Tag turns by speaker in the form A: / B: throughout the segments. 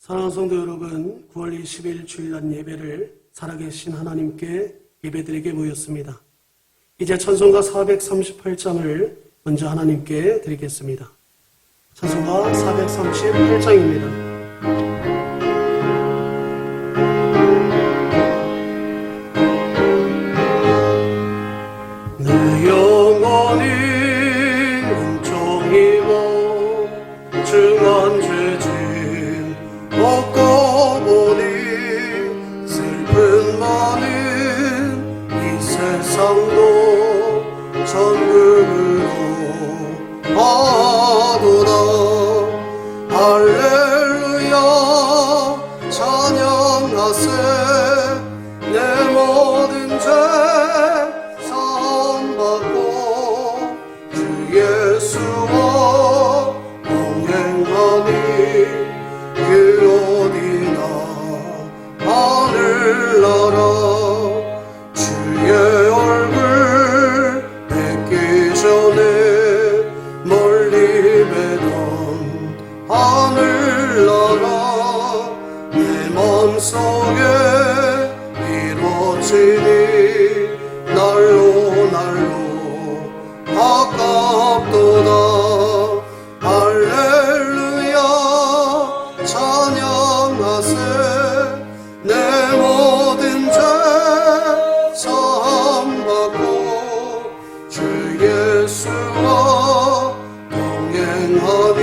A: 사랑하는 성도 여러분, 9월 20일 주일날 예배를 살아계신 하나님께 예배드리게 모였습니다. 이제 찬송가 438장을 먼저 하나님께 드리겠습니다. 찬송가 438장입니다. 내 영혼이 은총이고 중한 죄진 얻고 보니 슬픈 많은 이 세상도 천국으로 가도다. 할렐루야 찬양하세. 내 모든 죄 사함받고 주 예수와 동행하니 그 어디나 하늘나라. 주의 얼굴 뵙기 전에 멀리 뵈던 하늘나라. 내 맘속에 이루어지니 날로 날로 가깝도다. 할렐루야 찬양하세. 내 모든 죄 사함받고 주 예수와 동행하니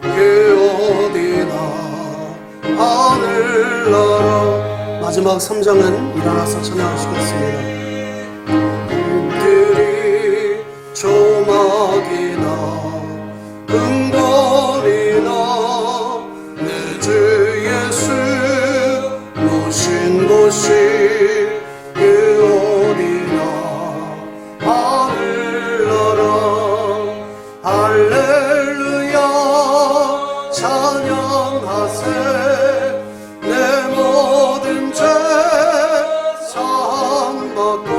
A: 그 어디나 하늘나라. 마지막 3장은 일어나서 찬양하시겠습니다. 들이 조막이나 은거리나 내 주 예수 모신 곳이 그 어디나 하늘나라. 할렐루야 찬양하세. 내 모든 죄 사함받고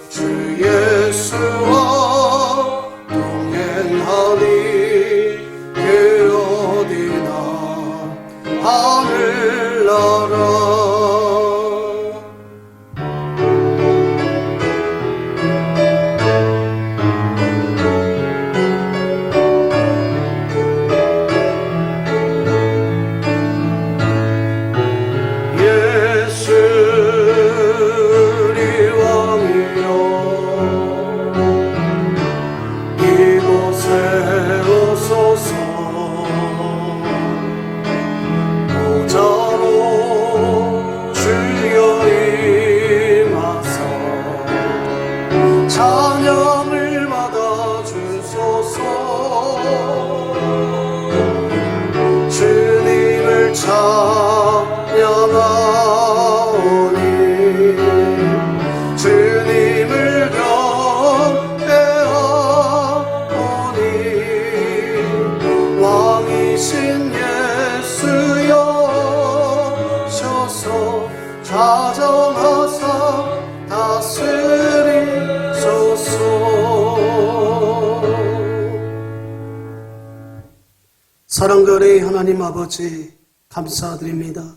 A: 주 예수와 동행하니 그 어디나 하늘나라. 찬양을 받아주소서. 주님을 찬양하오니 주님을 경배하오니 왕이신 예수여 셔서 좌정하사 다스리소서. 사랑결의 하나님 아버지 감사드립니다.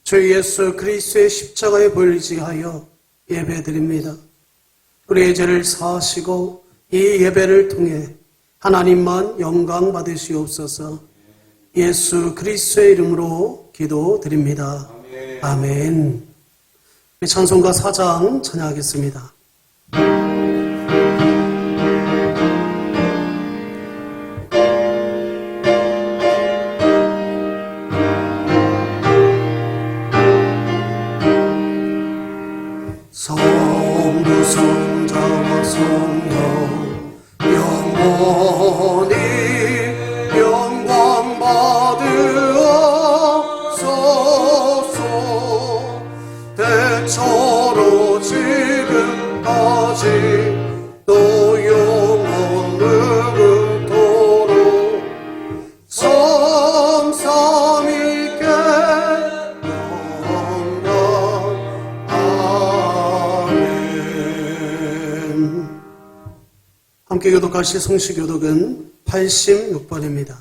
A: 주 예수 그리스도의 십자가에 볼리지하여 예배드립니다. 우리의 죄를 사하시고 이 예배를 통해 하나님만 영광 받으시옵소서. 예수 그리스도의 이름으로 기도드립니다. 아멘. 우리 찬송가 4장 찬양하겠습니다. 성부 성자와 성령 영원히 영광 받으옵소서. 대처로 지금까지 또 영원으로도록 성삼위께 영광. 아멘. 함께 교독하실 성시교독은 86번입니다.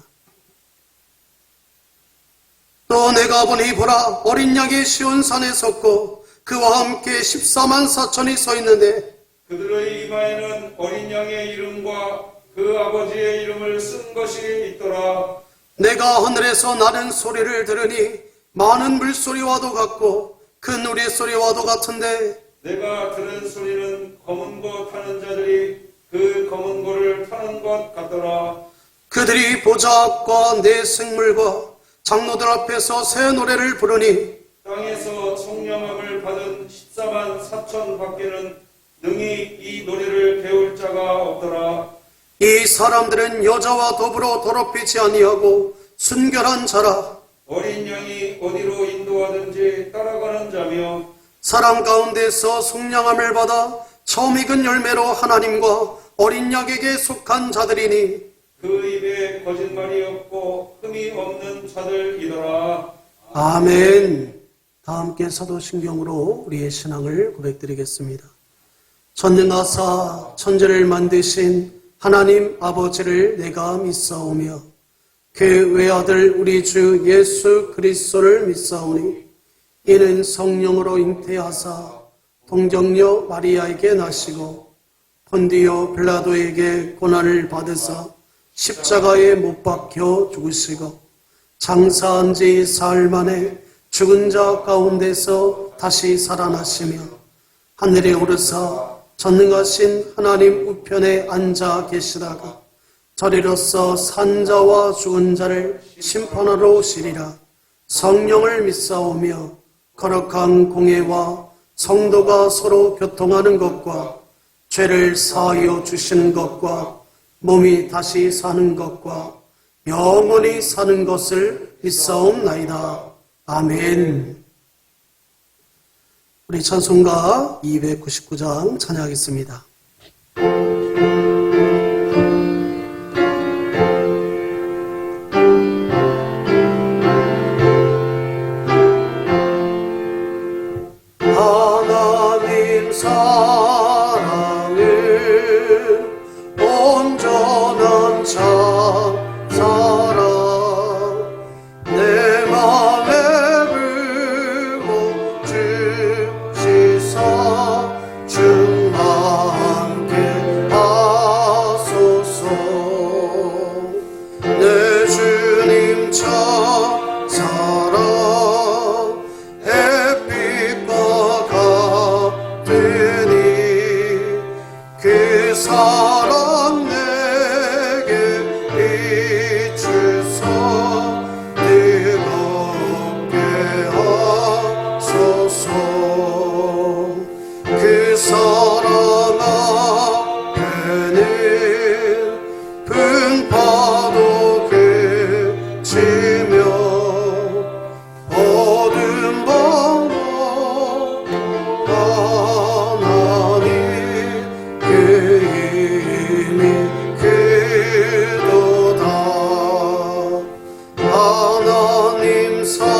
A: 또 내가 보니 보라 어린 양이 시온산에 섰고 그와 함께 14만 4천이 서 있는데
B: 그들의 이마에는 어린 양의 이름과 그 아버지의 이름을 쓴 것이 있더라.
A: 내가 하늘에서 나는 소리를 들으니 많은 물소리와도 같고 큰 우리소리와도 같은데
B: 내가 들은 소리는 검은 고 타는 자들이 그 검은 고를 타는 것 같더라.
A: 그들이 보좌 앞과 네 생물과 장로들 앞에서 새 노래를 부르니
B: 땅에서 성령함을 받은 14만 4천 밖에는 능히 이 노래를 배울 자가 없더라.
A: 이 사람들은 여자와 더불어 더럽히지 아니하고 순결한 자라.
B: 어린 양이 어디로 인도하든지 따라가는 자며
A: 사람 가운데서 속량함을 받아 처음 익은 열매로 하나님과 어린 양에게 속한 자들이니
B: 그 입에 거짓말이 없고 흠이 없는 자들이더라.
A: 아멘. 다 함께 사도신경으로 우리의 신앙을 고백드리겠습니다. 전능하사 천지를 만드신 하나님 아버지를 내가 믿사오며 그 외아들 우리 주 예수 그리스도를 믿사오니 이는 성령으로 잉태하사 동정녀 마리아에게 나시고 본디오 빌라도에게 고난을 받으사 십자가에 못 박혀 죽으시고 장사한 지 사흘 만에 죽은 자 가운데서 다시 살아나시며 하늘에 오르사 전능하신 하나님 우편에 앉아 계시다가 저리로서 산자와 죽은 자를 심판하러 오시리라. 성령을 믿사오며 거룩한 공예와 성도가 서로 교통하는 것과 죄를 사하여 주시는 것과 몸이 다시 사는 것과 영원히 사는 것을 믿사옵나이다. 아멘. 우리 찬송가 299장 찬양하겠습니다. 하나님 사랑은 온전한 참 사랑 내 맘에 불고 주시사 충만케 하소서 내 주님 참 사랑 그 사랑 내게 비추소 뜨겁게 하소서 그 사랑 앞에는 풍파도 그치며 어둠 방법 그 힘이 그도다 하나님 사랑은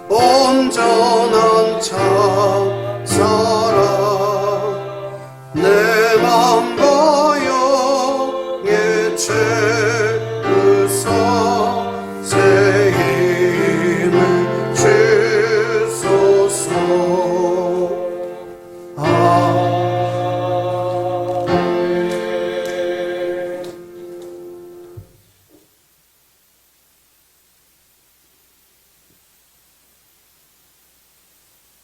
A: 온전한 참 사랑 내 맘과 영의 채우사 새 힘을 주소서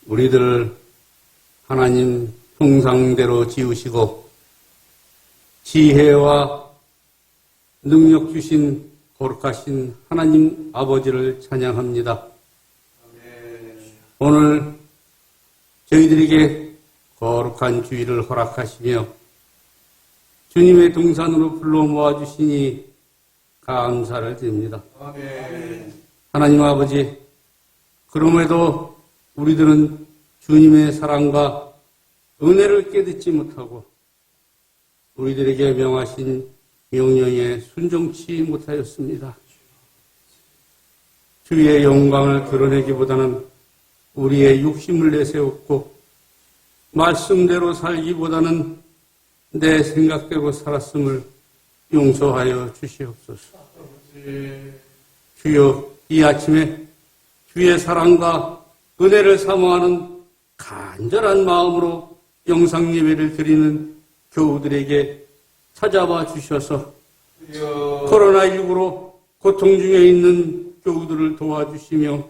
C: 우리들을 하나님 형상대로 지으시고 지혜와 능력 주신 거룩하신 하나님 아버지를 찬양합니다. 오늘 저희들에게 거룩한 주일을 허락하시며 주님의 동산으로 불러 모아주시니 감사를 드립니다. 하나님 아버지, 그럼에도 우리들은 주님의 사랑과 은혜를 깨닫지 못하고 우리들에게 명하신 명령에 순종치 못하였습니다. 주의 영광을 드러내기보다는 우리의 욕심을 내세웠고 말씀대로 살기보다는 내 생각대로 살았음을 용서하여 주시옵소서. 주여, 이 아침에 주의 사랑과 은혜를 사모하는 간절한 마음으로 영상 예배를 드리는 교우들에게 찾아와 주셔서 코로나19로 고통 중에 있는 교우들을 도와주시며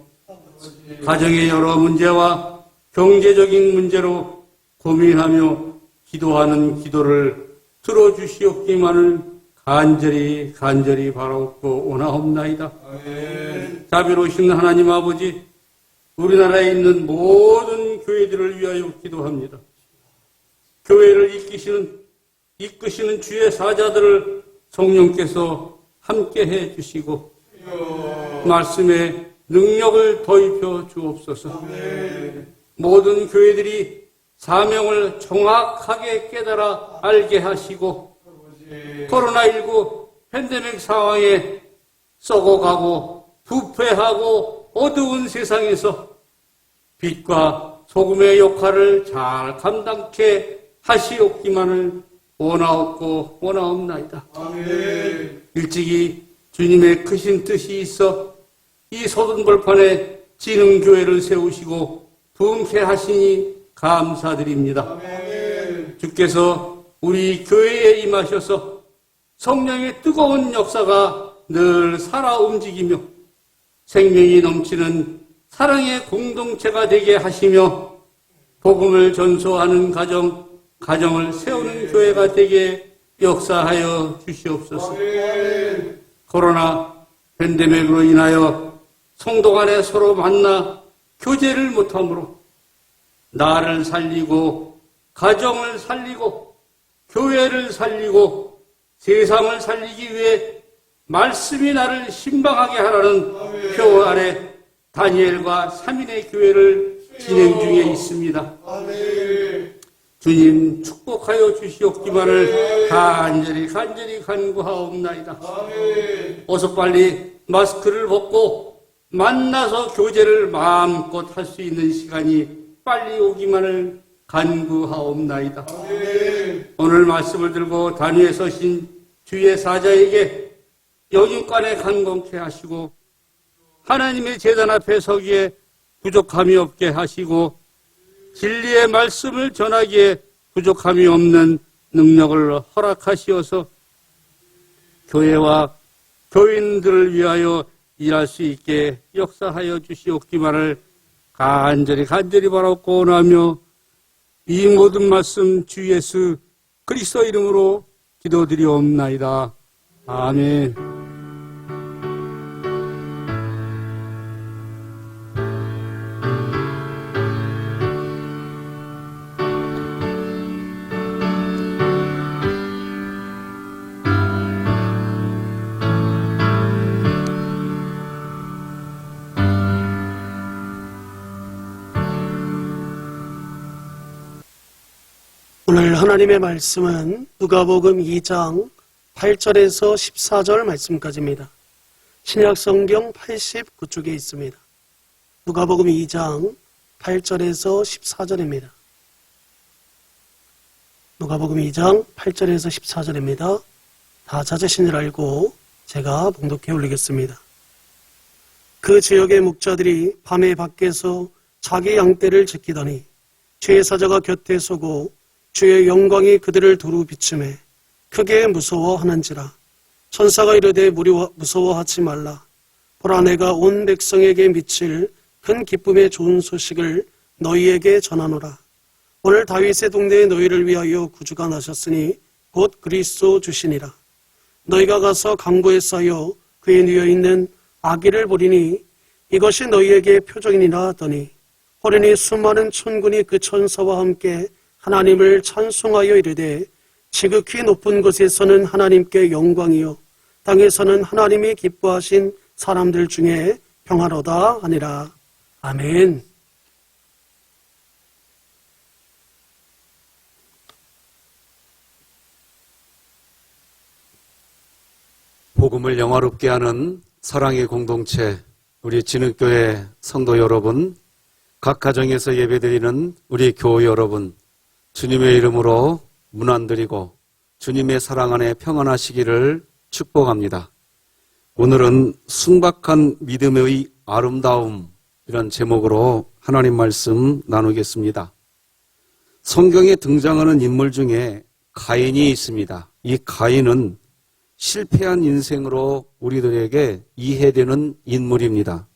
C: 가정의 여러 문제와 경제적인 문제로 고민하며 기도하는 기도를 들어주시옵기만을 간절히 바라옵고 원하옵나이다. 자비로우신 하나님 아버지, 우리나라에 있는 모든 교회들을 위하여 기도합니다. 교회를 이끄시는 주의 사자들을 성령께서 함께해 주시고 말씀에 능력을 더입혀 주옵소서. 모든 교회들이 사명을 정확하게 깨달아 알게 하시고 코로나19 팬데믹 상황에 썩어가고 부패하고 어두운 세상에서 빛과 소금의 역할을 잘 감당케 하시옵기만을 원하옵고 원하옵나이다. 일찍이 주님의 크신 뜻이 있어 이 소든벌판에 지능교회를 세우시고 부흥케 하시니 감사드립니다. 주께서 우리 교회에 임하셔서 성령의 뜨거운 역사가 늘 살아 움직이며 생명이 넘치는 사랑의 공동체가 되게 하시며 복음을 전수하는 가정을 세우는 교회가 되게 역사하여 주시옵소서. 코로나 팬데믹으로 인하여 성도 간에 서로 만나 교제를 못하므로 나를 살리고 가정을 살리고 교회를 살리고 세상을 살리기 위해 말씀이 나를 신방하게 하라는 표 아래 다니엘과 3인의 교회를 진행 중에 있습니다. 주님 축복하여 주시옵기만을 간절히 간구하옵나이다. 어서 빨리 마스크를 벗고 만나서 교제를 마음껏 할 수 있는 시간이 빨리 오기만을 간구하옵나이다. 오늘 말씀을 들고 단위에 서신 주의 사자에게 영육간에 강건케 하시고 하나님의 제단 앞에 서기에 부족함이 없게 하시고 진리의 말씀을 전하기에 부족함이 없는 능력을 허락하시어서 교회와 교인들을 위하여 일할 수 있게 역사하여 주시옵기만을 간절히 바라옵고 원하며 이 모든 말씀 주 예수 그리스도 이름으로 기도드리옵나이다. 아멘.
A: 오늘 하나님의 말씀은 누가복음 2장 8절에서 14절 말씀까지입니다. 신약성경 89쪽에 있습니다. 누가복음 2장 8절에서 14절입니다. 누가복음 2장 8절에서 14절입니다. 다 찾으신 줄 알고 제가 봉독해 올리겠습니다. 그 지역의 목자들이 밤에 밖에서 자기 양떼를 지키더니 주의 사자가 곁에 서고 주의 영광이 그들을 두루 비추매 크게 무서워하는지라. 천사가 이르되 무서워하지 말라. 보라, 내가 온 백성에게 미칠 큰 기쁨의 좋은 소식을 너희에게 전하노라. 오늘 다윗의 동네에 너희를 위하여 구주가 나셨으니 곧 그리스도 주시니라. 너희가 가서 강보에 쌓여 그에 누워있는 아기를 보리니 이것이 너희에게 표적이니라 하더니 호련히 수많은 천군이 그 천사와 함께 하나님을 찬송하여 이르되 지극히 높은 곳에서는 하나님께 영광이요 땅에서는 하나님이 기뻐하신 사람들 중에 평화로다 하니라. 아멘.
D: 복음을 영화롭게 하는 사랑의 공동체, 우리 진흙교회 성도 여러분, 각 가정에서 예배드리는 우리 교우 여러분, 주님의 이름으로 문안드리고 주님의 사랑 안에 평안하시기를 축복합니다. 오늘은 순박한 믿음의 아름다움이란 제목으로 하나님 말씀 나누겠습니다. 성경에 등장하는 인물 중에 가인이 있습니다. 이 가인은 실패한 인생으로 우리들에게 이해되는 인물입니다.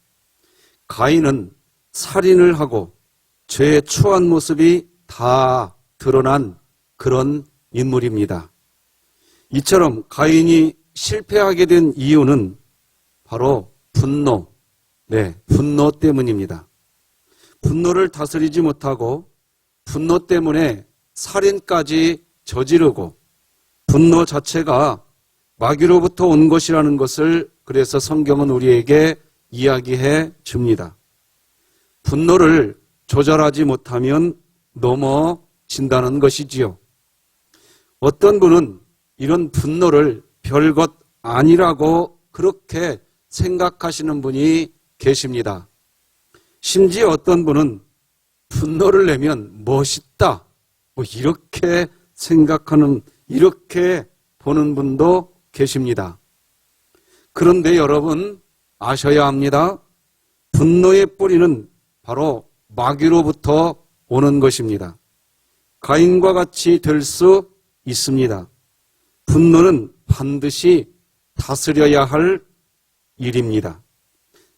D: 가인은 살인을 하고 죄의 추한 모습이 다 드러난 그런 인물입니다. 이처럼 가인이 실패하게 된 이유는 바로 분노 때문입니다. 분노를 다스리지 못하고 분노 때문에 살인까지 저지르고 분노 자체가 마귀로부터 온 것이라는 것을 그래서 성경은 우리에게 이야기해 줍니다. 분노를 조절하지 못하면 넘어진다는 것이지요. 어떤 분은 이런 분노를 별것 아니라고 그렇게 생각하시는 분이 계십니다. 심지어 어떤 분은 분노를 내면 멋있다, 이렇게 생각하는, 이렇게 보는 분도 계십니다. 그런데 여러분 아셔야 합니다. 분노의 뿌리는 바로 마귀로부터 오는 것입니다. 가인과 같이 될 수 있습니다. 분노는 반드시 다스려야 할 일입니다.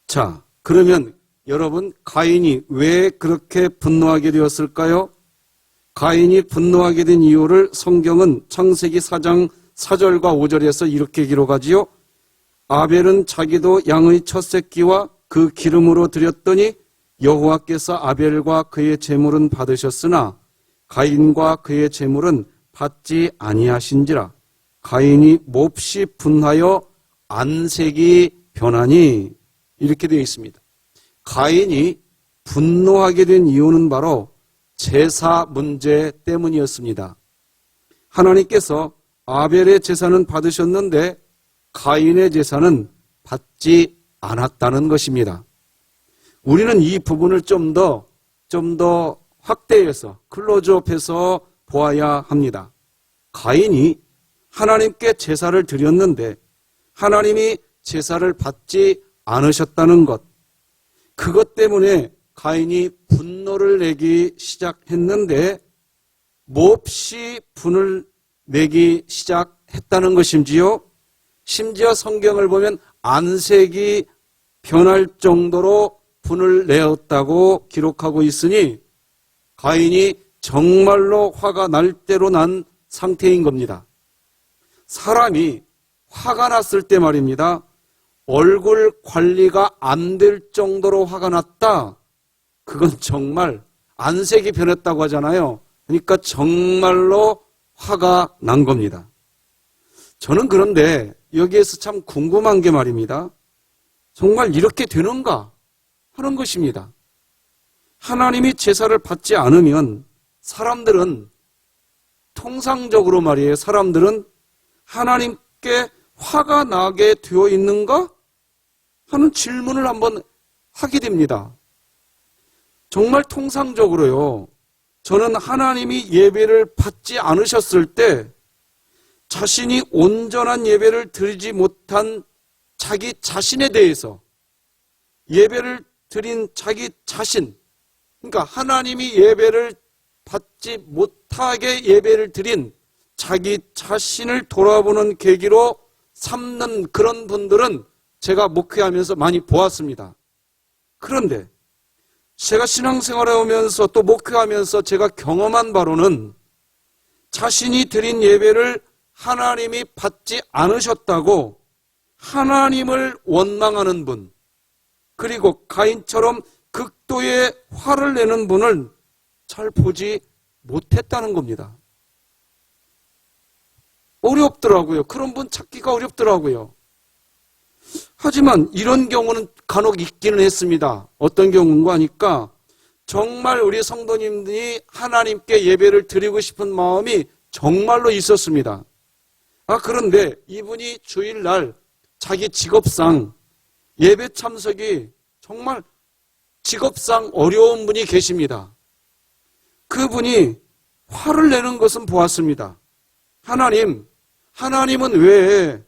D: 자, 그러면 여러분 가인이 왜 그렇게 분노하게 되었을까요? 가인이 분노하게 된 이유를 성경은 창세기 4장 4절과 5절에서 이렇게 기록하지요. 아벨은 자기도 양의 첫 새끼와 그 기름으로 드렸더니 여호와께서 아벨과 그의 제물은 받으셨으나 가인과 그의 제물은 받지 아니하신지라. 가인이 몹시 분하여 안색이 변하니, 이렇게 되어 있습니다. 가인이 분노하게 된 이유는 바로 제사 문제 때문이었습니다. 하나님께서 아벨의 제사는 받으셨는데 가인의 제사는 받지 않았다는 것입니다. 우리는 이 부분을 좀 더 확대해서 클로즈업해서 보아야 합니다. 가인이 하나님께 제사를 드렸는데 하나님이 제사를 받지 않으셨다는 것, 그것 때문에 가인이 분노를 내기 시작했는데 몹시 분을 내기 시작했다는 것인지요. 심지어 성경을 보면 안색이 변할 정도로 분을 내었다고 기록하고 있으니 가인이 정말로 화가 날 대로 난 상태인 겁니다. 사람이 화가 났을 때 말입니다. 얼굴 관리가 안 될 정도로 화가 났다. 그건 정말 안색이 변했다고 하잖아요. 그러니까 정말로 화가 난 겁니다. 저는 그런데 여기에서 참 궁금한 게 말입니다. 정말 이렇게 되는가 하는 것입니다. 하나님이 제사를 받지 않으면 사람들은 통상적으로 말이에요. 사람들은 하나님께 화가 나게 되어 있는가 하는 질문을 한번 하게 됩니다. 정말 통상적으로요. 저는 하나님이 예배를 받지 않으셨을 때 자신이 온전한 예배를 드리지 못한 자기 자신에 대해서, 예배를 드린 자기 자신, 그러니까 하나님이 예배를 받지 못하게 예배를 드린 자기 자신을 돌아보는 계기로 삼는 그런 분들은 제가 목회하면서 많이 보았습니다. 그런데 제가 신앙생활에 오면서 또 목회하면서 제가 경험한 바로는 자신이 드린 예배를 하나님이 받지 않으셨다고 하나님을 원망하는 분, 그리고 가인처럼 극도의 화를 내는 분을 잘 보지 못했다는 겁니다. 어렵더라고요. 그런 분 찾기가 어렵더라고요. 하지만 이런 경우는 간혹 있기는 했습니다. 어떤 경우인가 하니까 정말 우리 성도님들이 하나님께 예배를 드리고 싶은 마음이 정말로 있었습니다. 그런데 이분이 주일날 자기 직업상 예배 참석이 정말 직업상 어려운 분이 계십니다. 그분이 화를 내는 것은 보았습니다. 하나님은 왜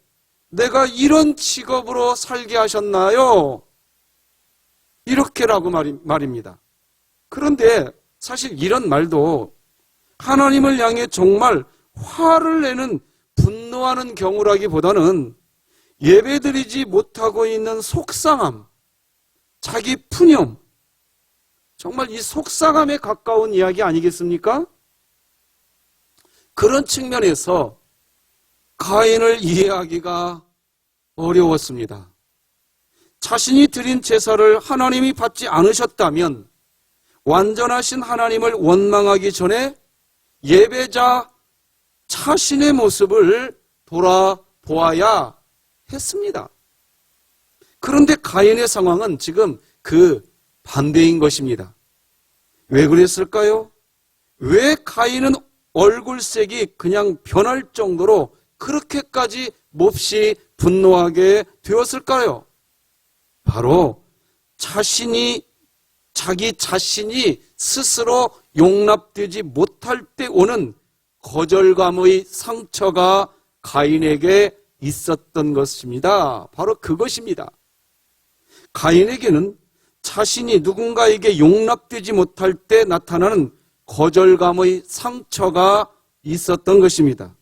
D: 내가 이런 직업으로 살게 하셨나요? 이렇게라고 말입니다. 그런데 사실 이런 말도 하나님을 향해 정말 화를 내는 분노하는 경우라기보다는 예배드리지 못하고 있는 속상함, 자기 푸념, 정말 이 속상함에 가까운 이야기 아니겠습니까? 그런 측면에서 가인을 이해하기가 어려웠습니다. 자신이 드린 제사를 하나님이 받지 않으셨다면 완전하신 하나님을 원망하기 전에 예배자 자신의 모습을 돌아보아야 했습니다. 그런데 가인의 상황은 지금 그 반대인 것입니다. 왜 그랬을까요? 왜 가인은 얼굴색이 그냥 변할 정도로 그렇게까지 몹시 분노하게 되었을까요? 바로 자기 자신이 스스로 용납되지 못할 때 오는 거절감의 상처가 가인에게 있었던 것입니다. 바로 그것입니다. 가인에게는 자신이 누군가에게 용납되지 못할 때 나타나는 거절감의 상처가 있었던 것입니다.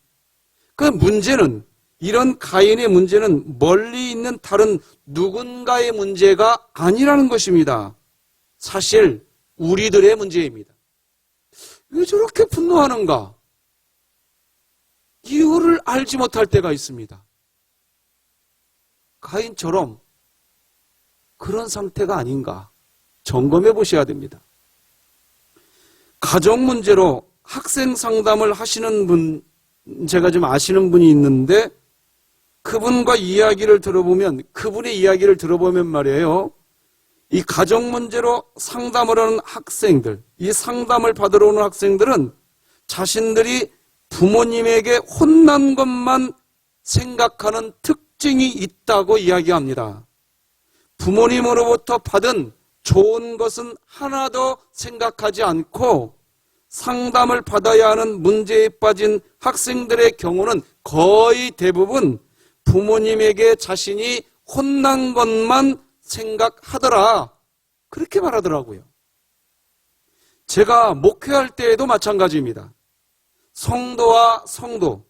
D: 그 문제는, 이런 가인의 문제는 멀리 있는 다른 누군가의 문제가 아니라는 것입니다. 사실 우리들의 문제입니다. 왜 저렇게 분노하는가? 이유를 알지 못할 때가 있습니다. 가인처럼 그런 상태가 아닌가 점검해 보셔야 됩니다. 가정 문제로 학생 상담을 하시는 분, 제가 좀 아시는 분이 있는데 그분과 이야기를 들어보면, 그분의 이야기를 들어보면 말이에요. 이 가정 문제로 상담을 하는 학생들, 이 상담을 받으러 오는 학생들은 자신들이 부모님에게 혼난 것만 생각하는 특징이 있다고 이야기합니다. 부모님으로부터 받은 좋은 것은 하나도 생각하지 않고 상담을 받아야 하는 문제에 빠진 학생들의 경우는 거의 대부분 부모님에게 자신이 혼난 것만 생각하더라, 그렇게 말하더라고요. 제가 목회할 때에도 마찬가지입니다. 성도와 성도,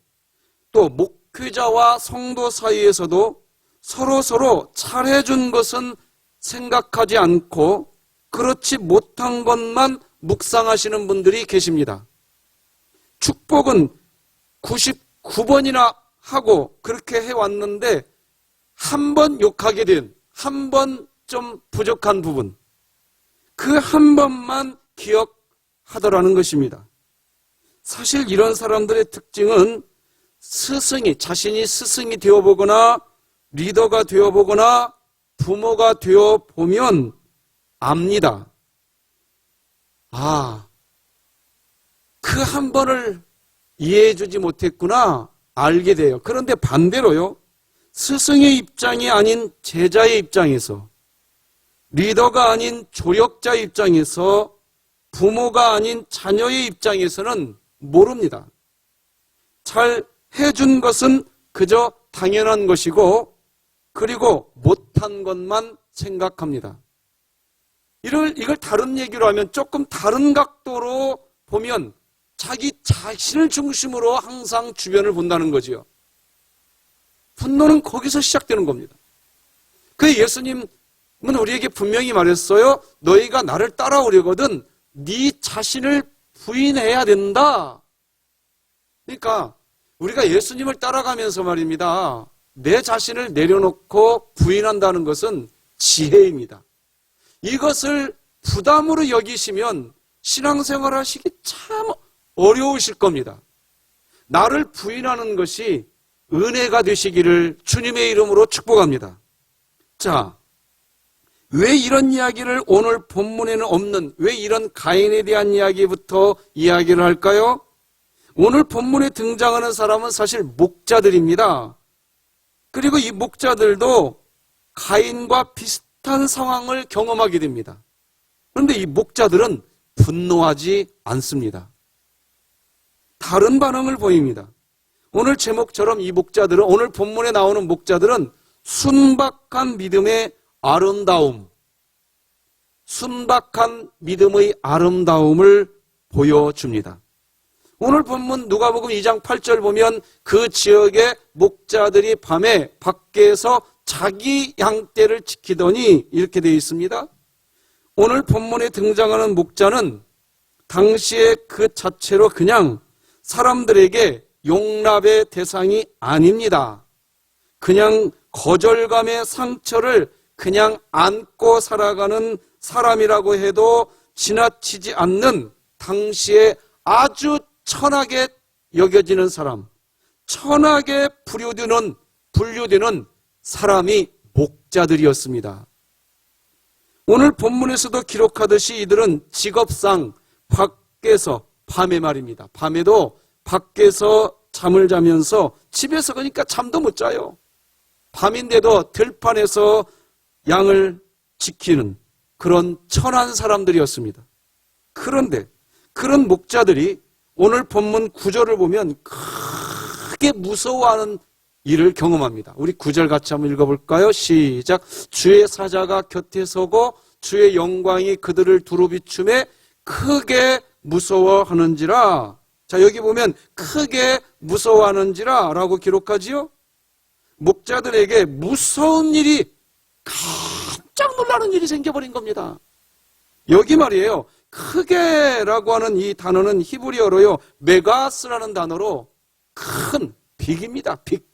D: 또 목회자와 성도 사이에서도 서로 잘해준 것은 생각하지 않고 그렇지 못한 것만 묵상하시는 분들이 계십니다. 축복은 99번이나 하고 그렇게 해왔는데 한 번 욕하게 된, 한 번 좀 부족한 부분, 그 한 번만 기억하더라는 것입니다. 사실 이런 사람들의 특징은 자신이 스승이 되어보거나 리더가 되어보거나 부모가 되어보면 압니다. 그 한 번을 이해해주지 못했구나, 알게 돼요. 그런데 반대로요, 스승의 입장이 아닌 제자의 입장에서, 리더가 아닌 조력자의 입장에서, 부모가 아닌 자녀의 입장에서는 모릅니다. 잘 해준 것은 그저 당연한 것이고, 그리고 못한 것만 생각합니다. 이걸 다른 얘기로 하면, 조금 다른 각도로 보면 자기 자신을 중심으로 항상 주변을 본다는 거지요. 분노는 거기서 시작되는 겁니다. 그래서 예수님은 우리에게 분명히 말했어요. 너희가 나를 따라오려거든 네 자신을 부인해야 된다. 그러니까 우리가 예수님을 따라가면서 말입니다, 내 자신을 내려놓고 부인한다는 것은 지혜입니다. 이것을 부담으로 여기시면 신앙생활 하시기 참 어려우실 겁니다. 나를 부인하는 것이 은혜가 되시기를 주님의 이름으로 축복합니다. 자, 왜 이런 이야기를 오늘 본문에는 없는, 왜 이런 가인에 대한 이야기부터 이야기를 할까요? 오늘 본문에 등장하는 사람은 사실 목자들입니다. 그리고 이 목자들도 가인과 비슷한 상황을 경험하게 됩니다. 그런데 이 목자들은 분노하지 않습니다. 다른 반응을 보입니다. 오늘 제목처럼 이 목자들은, 오늘 본문에 나오는 목자들은 순박한 믿음의 아름다움, 순박한 믿음의 아름다움을 보여줍니다. 오늘 본문 누가복음 2장 8절 보면 그 지역의 목자들이 밤에 밖에서 자기 양떼를 지키더니 이렇게 되어 있습니다. 오늘 본문에 등장하는 목자는 당시에 그 자체로 그냥 사람들에게 용납의 대상이 아닙니다. 그냥 거절감의 상처를 그냥 안고 살아가는 사람이라고 해도 지나치지 않는 당시에 아주 천하게 여겨지는 사람, 천하게 분류되는 사람이 목자들이었습니다. 오늘 본문에서도 기록하듯이 이들은 직업상 밖에서, 밤에 말입니다. 밤에도 밖에서 잠을 자면서, 집에서 그러니까 잠도 못 자요. 밤인데도 들판에서 양을 지키는 그런 천한 사람들이었습니다. 그런데 그런 목자들이 오늘 본문 9절을 보면 크게 무서워하는 일을 경험합니다. 우리 9절 같이 한번 읽어볼까요? 시작. 주의 사자가 곁에 서고 주의 영광이 그들을 두루 비춤에 크게 무서워하는지라. 자, 여기 보면 크게 무서워하는지라 라고 기록하지요. 목자들에게 무서운 일이, 깜짝 놀라는 일이 생겨버린 겁니다. 여기 말이에요. 크게라고 하는 이 단어는 히브리어로요, 메가스라는 단어로 큰, 빅입니다. 빅.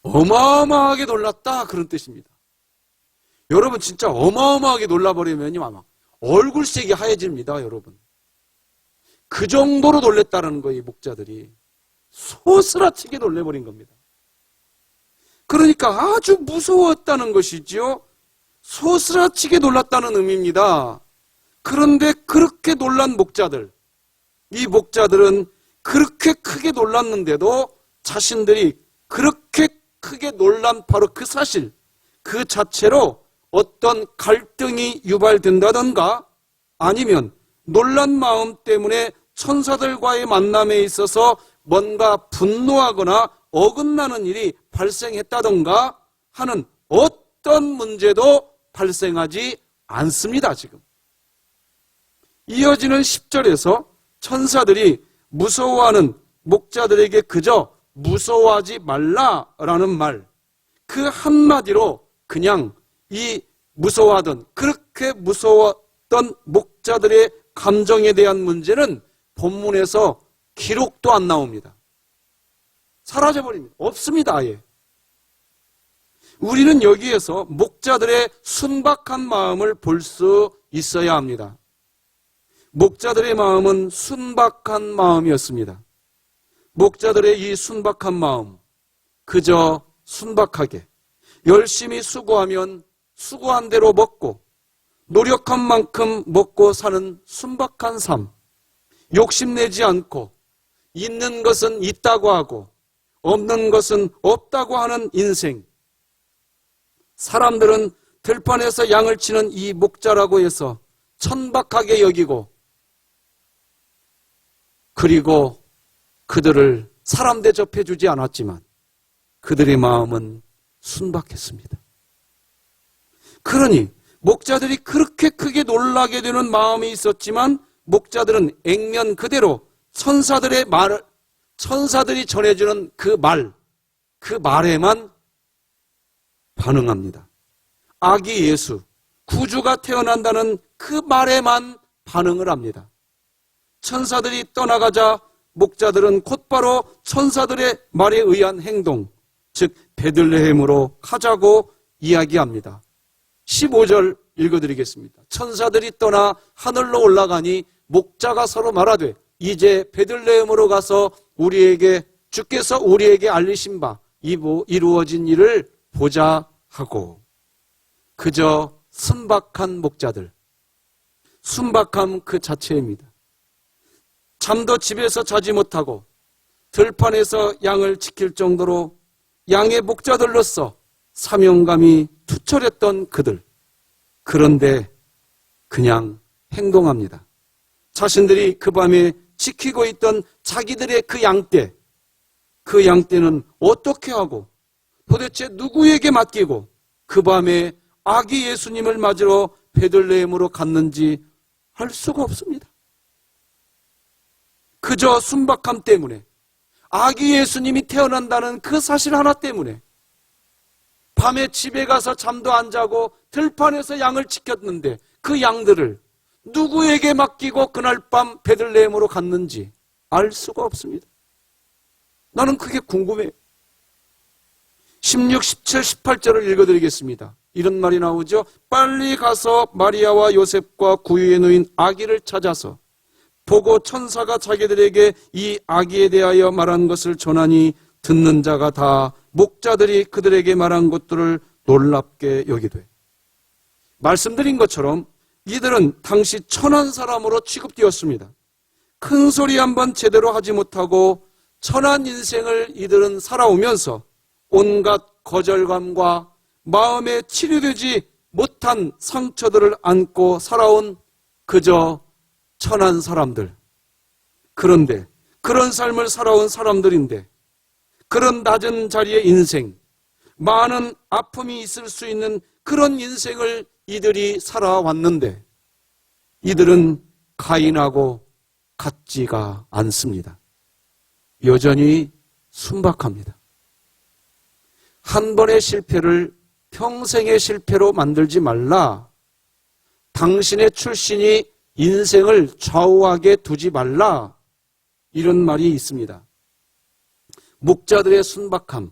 D: 어마어마하게 놀랐다, 그런 뜻입니다. 여러분 진짜 어마어마하게 놀라버리면요 아마 얼굴색이 하얘집니다. 여러분 그 정도로 놀랬다는 거예요. 이 목자들이 소스라치게 놀래버린 겁니다. 그러니까 아주 무서웠다는 것이지요. 소스라치게 놀랐다는 의미입니다. 그런데 그렇게 놀란 목자들, 이 목자들은 그렇게 크게 놀랐는데도 자신들이 그렇게 크게 놀란 바로 그 사실 그 자체로 어떤 갈등이 유발된다던가 아니면 놀란 마음 때문에 천사들과의 만남에 있어서 뭔가 분노하거나 어긋나는 일이 발생했다던가 하는 어떤 문제도 발생하지 않습니다. 지금 이어지는 10절에서 천사들이 무서워하는 목자들에게 그저 무서워하지 말라라는 말, 그 한마디로 그냥 이 무서워하던, 그렇게 무서웠던 목자들의 감정에 대한 문제는 본문에서 기록도 안 나옵니다. 사라져버립니다. 없습니다. 아예. 우리는 여기에서 목자들의 순박한 마음을 볼 수 있어야 합니다. 목자들의 마음은 순박한 마음이었습니다. 목자들의 이 순박한 마음, 그저 순박하게 열심히 수고하면 수고한 대로 먹고 노력한 만큼 먹고 사는 순박한 삶, 욕심내지 않고 있는 것은 있다고 하고 없는 것은 없다고 하는 인생. 사람들은 들판에서 양을 치는 이 목자라고 해서 천박하게 여기고 그리고 그들을 사람 대접해 주지 않았지만 그들의 마음은 순박했습니다. 그러니 목자들이 그렇게 크게 놀라게 되는 마음이 있었지만 목자들은 액면 그대로 천사들의 말을, 천사들이 전해주는 그 말에만 반응합니다. 아기 예수, 구주가 태어난다는 그 말에만 반응을 합니다. 천사들이 떠나가자 목자들은 곧바로 천사들의 말에 의한 행동, 즉 베들레헴으로 가자고 이야기합니다. 15절 읽어드리겠습니다. 천사들이 떠나 하늘로 올라가니 목자가 서로 말하되 이제 베들레헴으로 가서 주께서 우리에게 알리신 바 이루어진 일을 보자 하고. 그저 순박한 목자들, 순박함 그 자체입니다. 잠도 집에서 자지 못하고 들판에서 양을 지킬 정도로 양의 목자들로서 사명감이 투철했던 그들. 그런데 그냥 행동합니다. 자신들이 그 밤에 지키고 있던 자기들의 그 양떼, 그 양떼는 어떻게 하고 도대체 누구에게 맡기고 그 밤에 아기 예수님을 맞으러 베들레헴으로 갔는지 알 수가 없습니다. 그저 순박함 때문에, 아기 예수님이 태어난다는 그 사실 하나 때문에 밤에 집에 가서 잠도 안 자고 들판에서 양을 지켰는데 그 양들을 누구에게 맡기고 그날 밤 베들레헴으로 갔는지 알 수가 없습니다. 나는 그게 궁금해요. 16, 17, 18절을 읽어드리겠습니다. 이런 말이 나오죠. 빨리 가서 마리아와 요셉과 구유에 누인 아기를 찾아서 보고 천사가 자기들에게 이 아기에 대하여 말한 것을 전하니 듣는 자가 다 목자들이 그들에게 말한 것들을 놀랍게 여기되, 말씀드린 것처럼 이들은 당시 천한 사람으로 취급되었습니다. 큰 소리 한번 제대로 하지 못하고 천한 인생을 이들은 살아오면서 온갖 거절감과 마음에 치료되지 못한 상처들을 안고 살아온 그저 천한 사람들. 그런데 그런 삶을 살아온 사람들인데 그런 낮은 자리의 인생, 많은 아픔이 있을 수 있는 그런 인생을 이들이 살아왔는데 이들은 가인하고 같지가 않습니다. 여전히 순박합니다. 한 번의 실패를 평생의 실패로 만들지 말라. 당신의 출신이 인생을 좌우하게 두지 말라. 이런 말이 있습니다. 목자들의 순박함,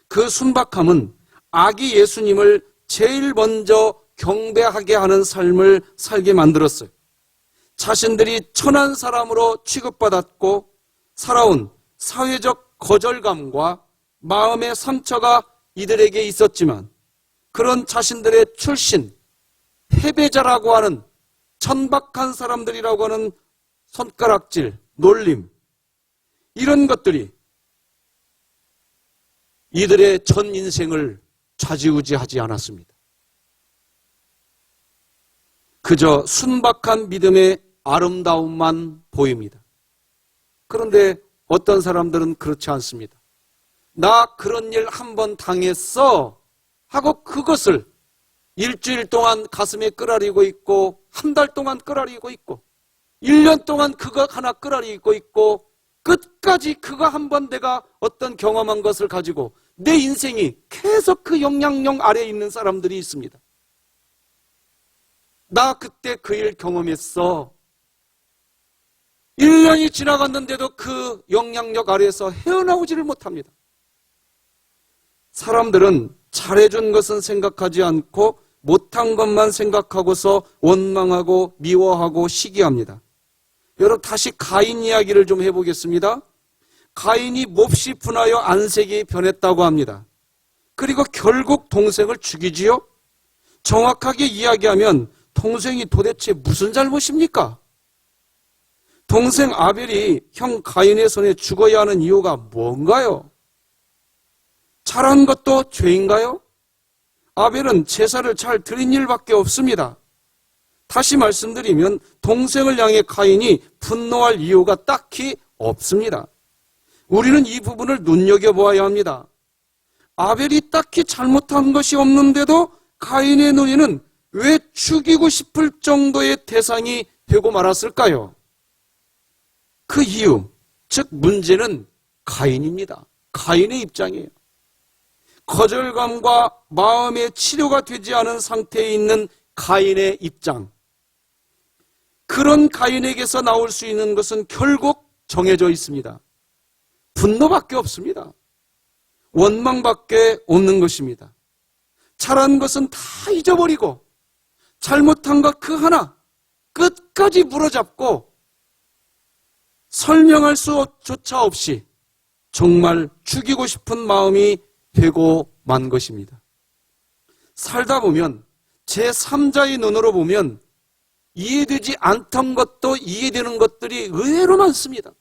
D: 그 순박함은 아기 예수님을 제일 먼저 경배하게 하는 삶을 살게 만들었어요. 자신들이 천한 사람으로 취급받았고 살아온 사회적 거절감과 마음의 상처가 이들에게 있었지만 그런 자신들의 출신, 패배자라고 하는 천박한 사람들이라고 하는 손가락질, 놀림, 이런 것들이 이들의 전 인생을 좌지우지하지 않았습니다. 그저 순박한 믿음의 아름다움만 보입니다. 그런데 어떤 사람들은 그렇지 않습니다. 나 그런 일 한번 당했어 하고 그것을 일주일 동안 가슴에 끌어리고 있고 한 달 동안 끌어리고 있고 1년 동안 그거 하나 끌어리고 있고 끝까지 그거 한번 내가 어떤 경험한 것을 가지고 내 인생이 계속 그 영향력 아래에 있는 사람들이 있습니다. 나 그때 그 일 경험했어. 1년이 지나갔는데도 그 영향력 아래에서 헤어나오지를 못합니다. 사람들은 잘해준 것은 생각하지 않고 못한 것만 생각하고서 원망하고 미워하고 시기합니다. 여러분 다시 가인 이야기를 좀 해보겠습니다. 가인이 몹시 분하여 안색이 변했다고 합니다. 그리고 결국 동생을 죽이지요. 정확하게 이야기하면 동생이 도대체 무슨 잘못입니까? 동생 아벨이 형 가인의 손에 죽어야 하는 이유가 뭔가요? 잘한 것도 죄인가요? 아벨은 제사를 잘 드린 일밖에 없습니다. 다시 말씀드리면 동생을 향해 가인이 분노할 이유가 딱히 없습니다. 우리는 이 부분을 눈여겨보아야 합니다. 아벨이 딱히 잘못한 것이 없는데도 가인의 눈에는 왜 죽이고 싶을 정도의 대상이 되고 말았을까요? 그 이유, 즉 문제는 가인입니다. 가인의 입장이에요. 거절감과 마음의 치료가 되지 않은 상태에 있는 가인의 입장. 그런 가인에게서 나올 수 있는 것은 결국 정해져 있습니다. 분노밖에 없습니다. 원망밖에 없는 것입니다. 잘한 것은 다 잊어버리고 잘못한 것 그 하나 끝까지 물어잡고 설명할 수조차 없이 정말 죽이고 싶은 마음이 되고 만 것입니다. 살다 보면 제3자의 눈으로 보면 이해되지 않던 것도 이해되는 것들이 의외로 많습니다.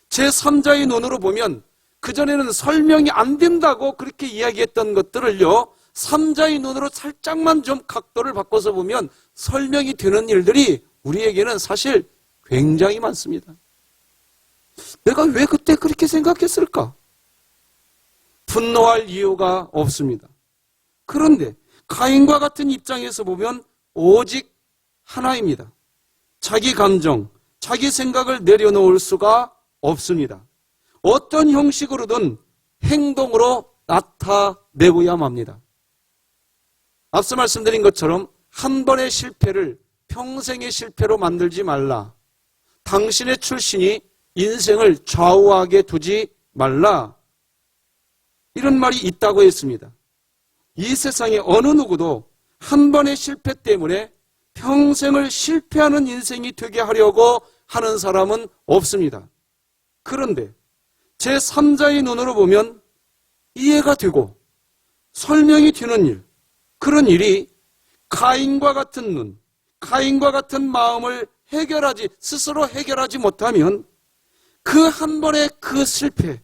D: 제3자의 눈으로 보면 그전에는 설명이 안 된다고 그렇게 이야기했던 것들을요, 3자의 눈으로 살짝만 좀 각도를 바꿔서 보면 설명이 되는 일들이 우리에게는 사실 굉장히 많습니다. 내가 왜 그때 그렇게 생각했을까? 분노할 이유가 없습니다. 그런데 가인과 같은 입장에서 보면 오직 하나입니다. 자기 감정, 자기 생각을 내려놓을 수가 없습니다. 어떤 형식으로든 행동으로 나타내고야 맙니다. 앞서 말씀드린 것처럼 한 번의 실패를 평생의 실패로 만들지 말라. 당신의 출신이 인생을 좌우하게 두지 말라. 이런 말이 있다고 했습니다. 이 세상에 어느 누구도 한 번의 실패 때문에 평생을 실패하는 인생이 되게 하려고 하는 사람은 없습니다. 그런데 제3자의 눈으로 보면 이해가 되고 설명이 되는 일, 그런 일이 가인과 같은 눈, 가인과 같은 마음을 스스로 해결하지 못하면 그 한 번의 그 실패,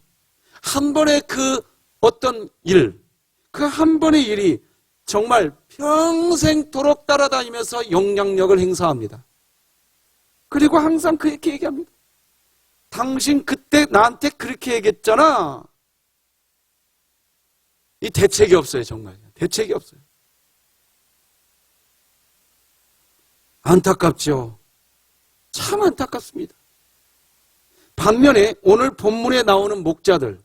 D: 한 번의 그 어떤 일, 그 한 번의 일이 정말 평생도록 따라다니면서 영향력을 행사합니다. 그리고 항상 그렇게 얘기합니다. 당신 그때 나한테 그렇게 얘기했잖아. 이 대책이 없어요, 정말. 대책이 없어요. 안타깝죠. 참 안타깝습니다. 반면에 오늘 본문에 나오는 목자들,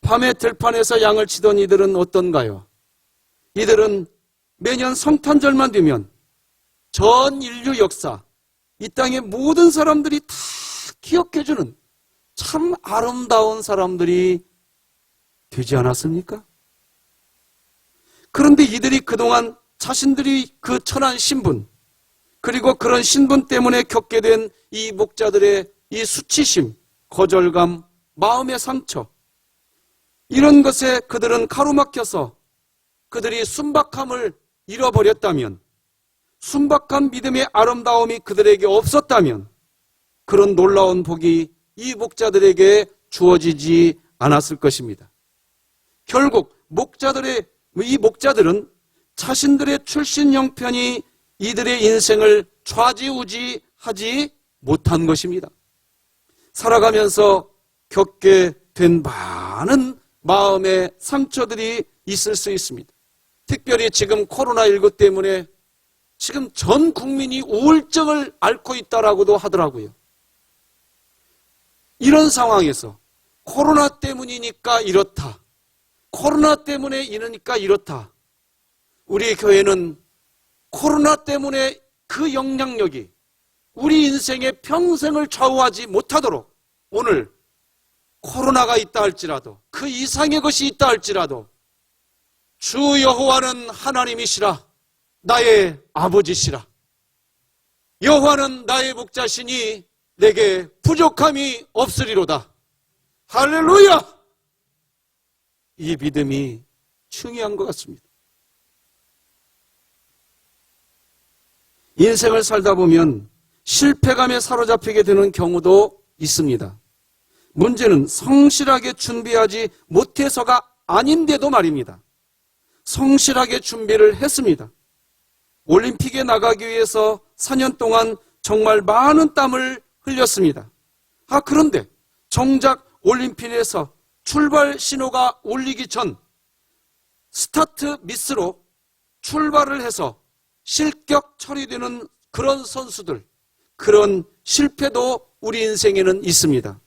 D: 밤에 들판에서 양을 치던 이들은 어떤가요? 이들은 매년 성탄절만 되면 전 인류 역사, 이 땅의 모든 사람들이 다 기억해주는 참 아름다운 사람들이 되지 않았습니까? 그런데 이들이 그동안 자신들이 그 천한 신분, 그리고 그런 신분 때문에 겪게 된 이 목자들의 이 수치심, 거절감, 마음의 상처, 이런 것에 그들은 가로막혀서 그들이 순박함을 잃어버렸다면, 순박한 믿음의 아름다움이 그들에게 없었다면 그런 놀라운 복이 이 목자들에게 주어지지 않았을 것입니다. 결국 이 목자들은 자신들의 출신 형편이 이들의 인생을 좌지우지하지 못한 것입니다. 살아가면서 겪게 된 많은 마음의 상처들이 있을 수 있습니다. 특별히 지금 코로나19 때문에 지금 전 국민이 우울증을 앓고 있다라고도 하더라고요. 이런 상황에서 코로나 때문이니까 이렇다. 코로나 때문에 이러니까 이렇다. 우리 교회는 코로나 때문에 그 영향력이 우리 인생의 평생을 좌우하지 못하도록 오늘 코로나가 있다 할지라도 그 이상의 것이 있다 할지라도 주 여호와는 하나님이시라 나의 아버지시라 여호와는 나의 목자시니 내게 부족함이 없으리로다. 할렐루야! 이 믿음이 중요한 것 같습니다. 인생을 살다 보면 실패감에 사로잡히게 되는 경우도 있습니다. 문제는 성실하게 준비하지 못해서가 아닌데도 말입니다. 성실하게 준비를 했습니다. 올림픽에 나가기 위해서 4년 동안 정말 많은 땀을 흘렸습니다. 그런데 정작 올림픽에서 출발 신호가 울리기 전 스타트 미스로 출발을 해서 실격 처리되는 그런 선수들, 그런 실패도 우리 인생에는 있습니다.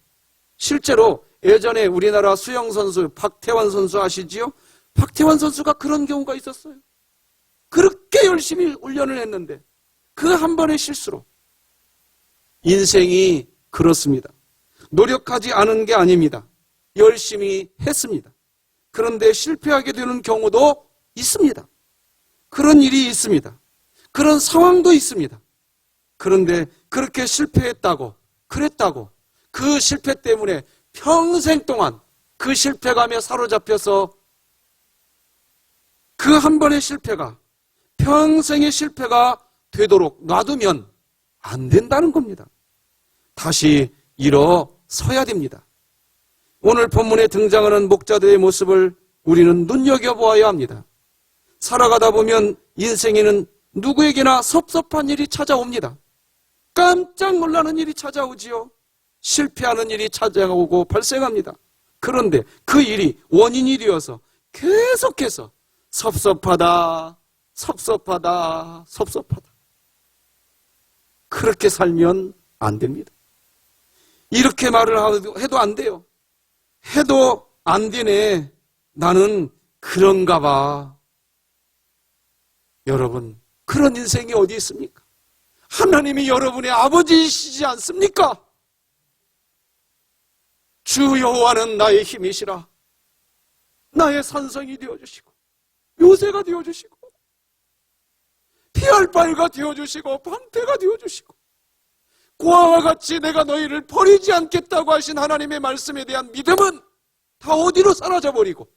D: 실제로 예전에 우리나라 수영선수 박태환 선수 아시지요? 박태환 선수가 그런 경우가 있었어요. 그렇게 열심히 훈련을 했는데 그 한 번의 실수로 인생이 그렇습니다. 노력하지 않은 게 아닙니다. 열심히 했습니다. 그런데 실패하게 되는 경우도 있습니다. 그런 일이 있습니다. 그런 상황도 있습니다. 그런데 그렇게 실패했다고, 그랬다고, 그 실패 때문에 평생 동안 그 실패감에 사로잡혀서 그 한 번의 실패가 평생의 실패가 되도록 놔두면 안 된다는 겁니다. 다시 일어서야 됩니다. 오늘 본문에 등장하는 목자들의 모습을 우리는 눈여겨보아야 합니다. 살아가다 보면 인생에는 누구에게나 섭섭한 일이 찾아옵니다. 깜짝 놀라는 일이 찾아오지요. 실패하는 일이 찾아오고 발생합니다. 그런데 그 일이 원인이 되어서 계속해서 섭섭하다, 섭섭하다, 섭섭하다. 그렇게 살면 안 됩니다. 이렇게 말을 해도 안 돼요. 해도 안 되네. 나는 그런가 봐. 여러분, 그런 인생이 어디 있습니까? 하나님이 여러분의 아버지이시지 않습니까? 주 여호와는 나의 힘이시라. 나의 산성이 되어주시고 요새가 되어주시고 피할 바위가 되어주시고 방패가 되어주시고 고아와 같이 내가 너희를 버리지 않겠다고 하신 하나님의 말씀에 대한 믿음은 다 어디로 사라져버리고,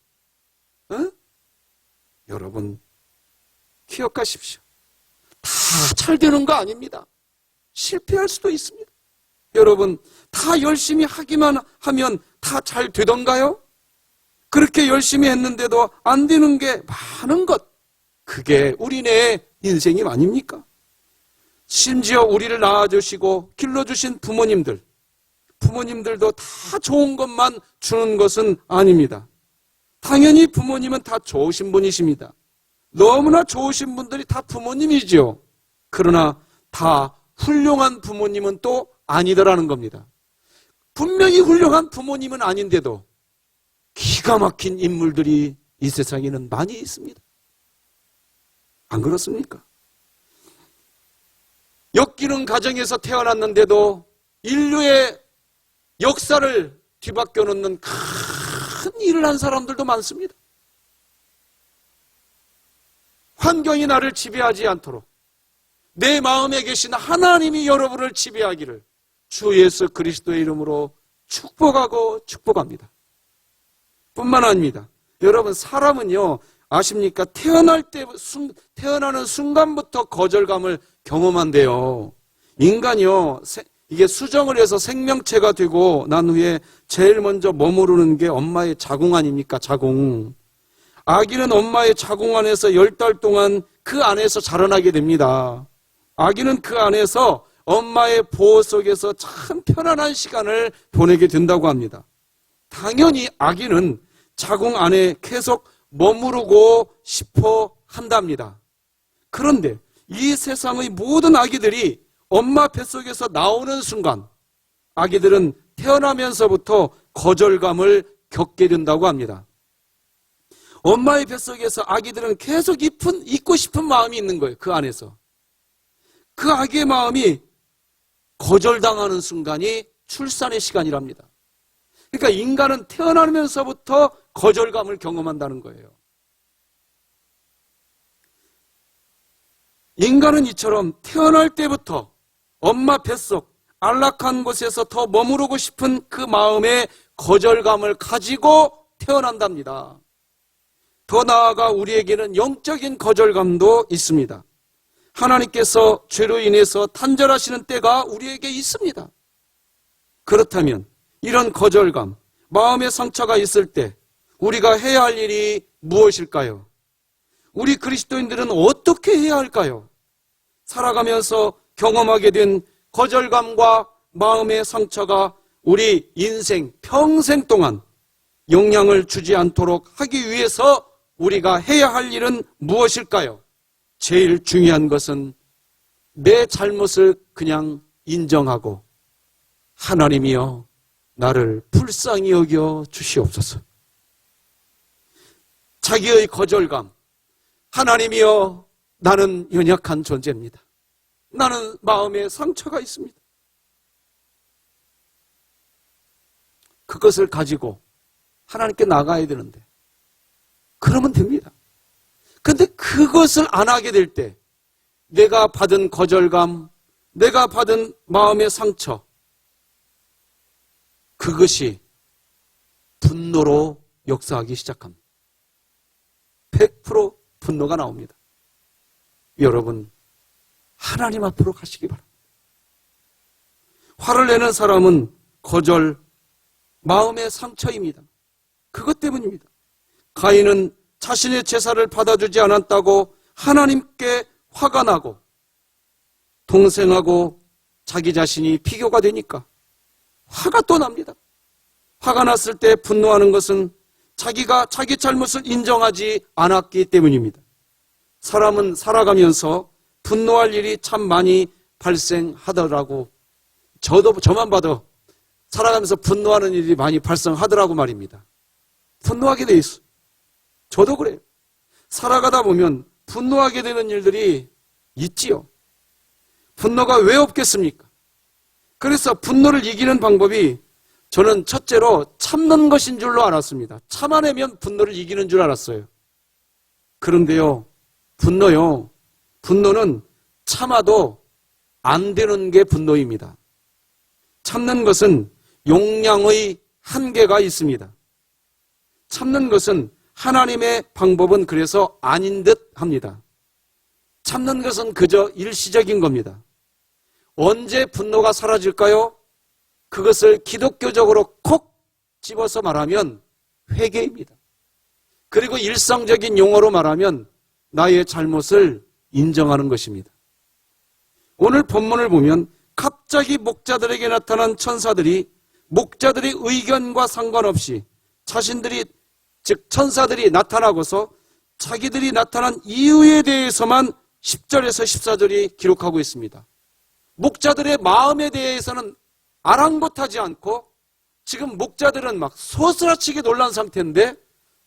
D: 여러분 기억하십시오. 다 잘 되는 거 아닙니다. 실패할 수도 있습니다. 여러분, 다 열심히 하기만 하면 다 잘 되던가요? 그렇게 열심히 했는데도 안 되는 게 많은 것, 그게 우리네 인생이 아닙니까? 심지어 우리를 낳아주시고 길러주신 부모님들도 다 좋은 것만 주는 것은 아닙니다. 당연히 부모님은 다 좋으신 분이십니다. 너무나 좋으신 분들이 다 부모님이죠. 그러나 다 훌륭한 부모님은 또 아니더라는 겁니다. 분명히 훌륭한 부모님은 아닌데도 기가 막힌 인물들이 이 세상에는 많이 있습니다. 안 그렇습니까? 엮이는 가정에서 태어났는데도 인류의 역사를 뒤바뀌어 놓는 큰 일을 한 사람들도 많습니다. 환경이 나를 지배하지 않도록 내 마음에 계신 하나님이 여러분을 지배하기를 주 예수 그리스도의 이름으로 축복하고 축복합니다. 뿐만 아닙니다. 여러분, 사람은요, 아십니까? 태어나는 순간부터 거절감을 경험한대요. 인간이요, 이게 수정을 해서 생명체가 되고 난 후에 제일 먼저 머무르는 게 엄마의 자궁 아닙니까? 자궁. 아기는 엄마의 자궁 안에서 10달 동안 그 안에서 자라나게 됩니다. 아기는 그 안에서 엄마의 보호 속에서 참 편안한 시간을 보내게 된다고 합니다. 당연히 아기는 자궁 안에 계속 머무르고 싶어 한답니다. 그런데 이 세상의 모든 아기들이 엄마 뱃속에서 나오는 순간 아기들은 태어나면서부터 거절감을 겪게 된다고 합니다. 엄마의 뱃속에서 아기들은 계속 있고 싶은 마음이 있는 거예요. 그 안에서. 그 아기의 마음이 거절당하는 순간이 출산의 시간이랍니다. 그러니까 인간은 태어나면서부터 거절감을 경험한다는 거예요. 인간은 이처럼 태어날 때부터 엄마 뱃속 안락한 곳에서 더 머무르고 싶은 그 마음의 거절감을 가지고 태어난답니다. 더 나아가 우리에게는 영적인 거절감도 있습니다. 하나님께서 죄로 인해서 단절하시는 때가 우리에게 있습니다. 그렇다면 이런 거절감, 마음의 상처가 있을 때 우리가 해야 할 일이 무엇일까요? 우리 그리스도인들은 어떻게 해야 할까요? 살아가면서 경험하게 된 거절감과 마음의 상처가 우리 인생 평생 동안 영향을 주지 않도록 하기 위해서 우리가 해야 할 일은 무엇일까요? 제일 중요한 것은 내 잘못을 그냥 인정하고 하나님이여 나를 불쌍히 여겨 주시옵소서. 자기의 거절감, 하나님이여 나는 연약한 존재입니다. 나는 마음에 상처가 있습니다. 그것을 가지고 하나님께 나가야 되는데 그러면 됩니다. 그런데 그것을 안 하게 될 때 내가 받은 거절감, 내가 받은 마음의 상처, 그것이 분노로 역사하기 시작합니다. 100% 분노가 나옵니다. 여러분, 하나님 앞으로 가시기 바랍니다. 화를 내는 사람은 거절, 마음의 상처입니다. 그것 때문입니다. 가인은 자신의 제사를 받아주지 않았다고 하나님께 화가 나고 동생하고 자기 자신이 비교가 되니까 화가 또 납니다. 화가 났을 때 분노하는 것은 자기가 자기 잘못을 인정하지 않았기 때문입니다. 사람은 살아가면서 분노할 일이 참 많이 발생하더라고. 저만 봐도 살아가면서 분노하는 일이 많이 발생하더라고 말입니다. 분노하게 돼 있어. 저도 그래요. 살아가다 보면 분노하게 되는 일들이 있지요. 분노가 왜 없겠습니까? 그래서 분노를 이기는 방법이 저는 첫째로 참는 것인 줄로 알았습니다. 참아내면 분노를 이기는 줄 알았어요. 그런데요, 분노는 참아도 안 되는 게 분노입니다. 참는 것은 용량의 한계가 있습니다. 참는 것은 하나님의 방법은 그래서 아닌 듯 합니다. 참는 것은 그저 일시적인 겁니다. 언제 분노가 사라질까요? 그것을 기독교적으로 콕 집어서 말하면 회개입니다. 그리고 일상적인 용어로 말하면 나의 잘못을 인정하는 것입니다. 오늘 본문을 보면 갑자기 목자들에게 나타난 천사들이 목자들의 의견과 상관없이 자신들이, 즉 천사들이 나타나고서 자기들이 나타난 이유에 대해서만 10절에서 14절이 기록하고 있습니다. 목자들의 마음에 대해서는 아랑곳하지 않고 지금 목자들은 막 소스라치게 놀란 상태인데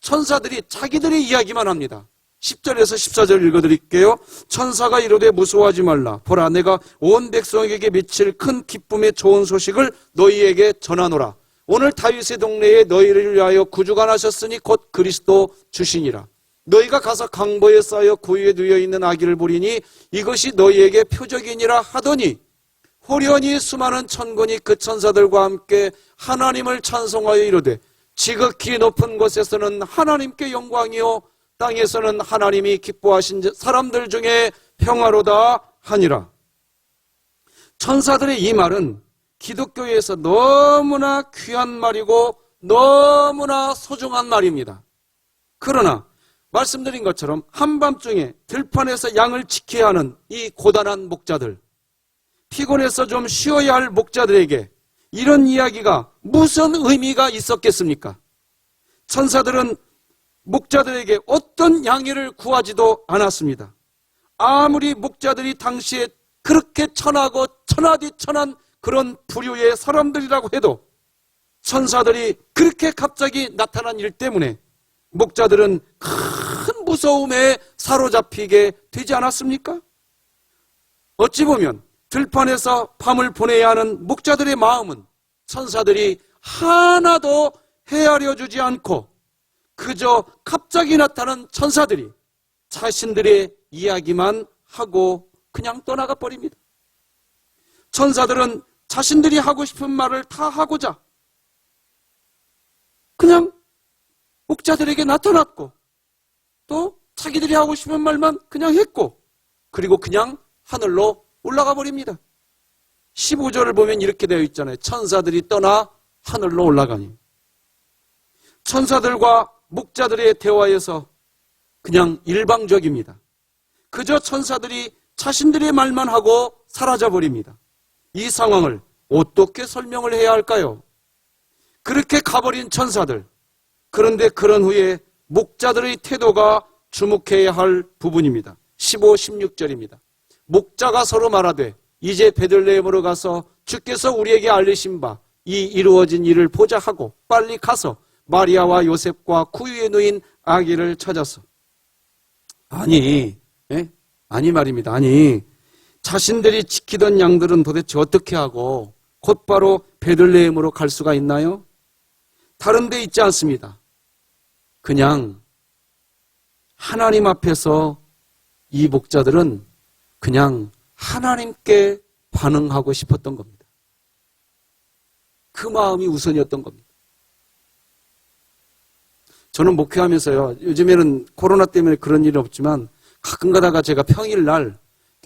D: 천사들이 자기들의 이야기만 합니다. 10절에서 14절 읽어드릴게요. 천사가 이르되 무서워하지 말라. 보라, 내가 온 백성에게 미칠 큰 기쁨의 좋은 소식을 너희에게 전하노라. 오늘 다윗의 동네에 너희를 위하여 구주가 나셨으니 곧 그리스도 주시니라. 너희가 가서 강보에 쌓여 구유에 누여있는 아기를 보리니 이것이 너희에게 표적이니라 하더니 호련히 수많은 천군이 그 천사들과 함께 하나님을 찬송하여 이르되 지극히 높은 곳에서는 하나님께 영광이요 땅에서는 하나님이 기뻐하신 사람들 중에 평화로다 하니라. 천사들의 이 말은 기독교에서 너무나 귀한 말이고 너무나 소중한 말입니다. 그러나 말씀드린 것처럼 한밤중에 들판에서 양을 지켜야 하는 이 고단한 목자들, 피곤해서 좀 쉬어야 할 목자들에게 이런 이야기가 무슨 의미가 있었겠습니까? 천사들은 목자들에게 어떤 양해를 구하지도 않았습니다. 아무리 목자들이 당시에 그렇게 천하고 천하디천한 그런 부류의 사람들이라고 해도 천사들이 그렇게 갑자기 나타난 일 때문에 목자들은 큰 무서움에 사로잡히게 되지 않았습니까? 어찌 보면 들판에서 밤을 보내야 하는 목자들의 마음은 천사들이 하나도 헤아려 주지 않고 그저 갑자기 나타난 천사들이 자신들의 이야기만 하고 그냥 떠나가 버립니다. 천사들은 자신들이 하고 싶은 말을 다 하고자 그냥 목자들에게 나타났고 또 자기들이 하고 싶은 말만 그냥 했고 그리고 그냥 하늘로 올라가 버립니다. 15절을 보면 이렇게 되어 있잖아요. 천사들이 떠나 하늘로 올라가니. 천사들과 목자들의 대화에서 그냥 일방적입니다. 그저 천사들이 자신들의 말만 하고 사라져 버립니다. 이 상황을 어떻게 설명을 해야 할까요? 그렇게 가버린 천사들. 그런데 그런 후에 목자들의 태도가 주목해야 할 부분입니다. 15, 16절입니다. 목자가 서로 말하되 이제 베들레헴으로 가서 주께서 우리에게 알리신 바 이 이루어진 일을 보자 하고 빨리 가서 마리아와 요셉과 구유에 누인 아기를 찾아서 아니 말입니다. 아니 자신들이 지키던 양들은 도대체 어떻게 하고 곧바로 베들레헴으로 갈 수가 있나요? 다른 데 있지 않습니다. 그냥 하나님 앞에서 이 목자들은 그냥 하나님께 반응하고 싶었던 겁니다. 그 마음이 우선이었던 겁니다. 저는 목회하면서요, 요즘에는 코로나 때문에 그런 일은 없지만 가끔 가다가 제가 평일날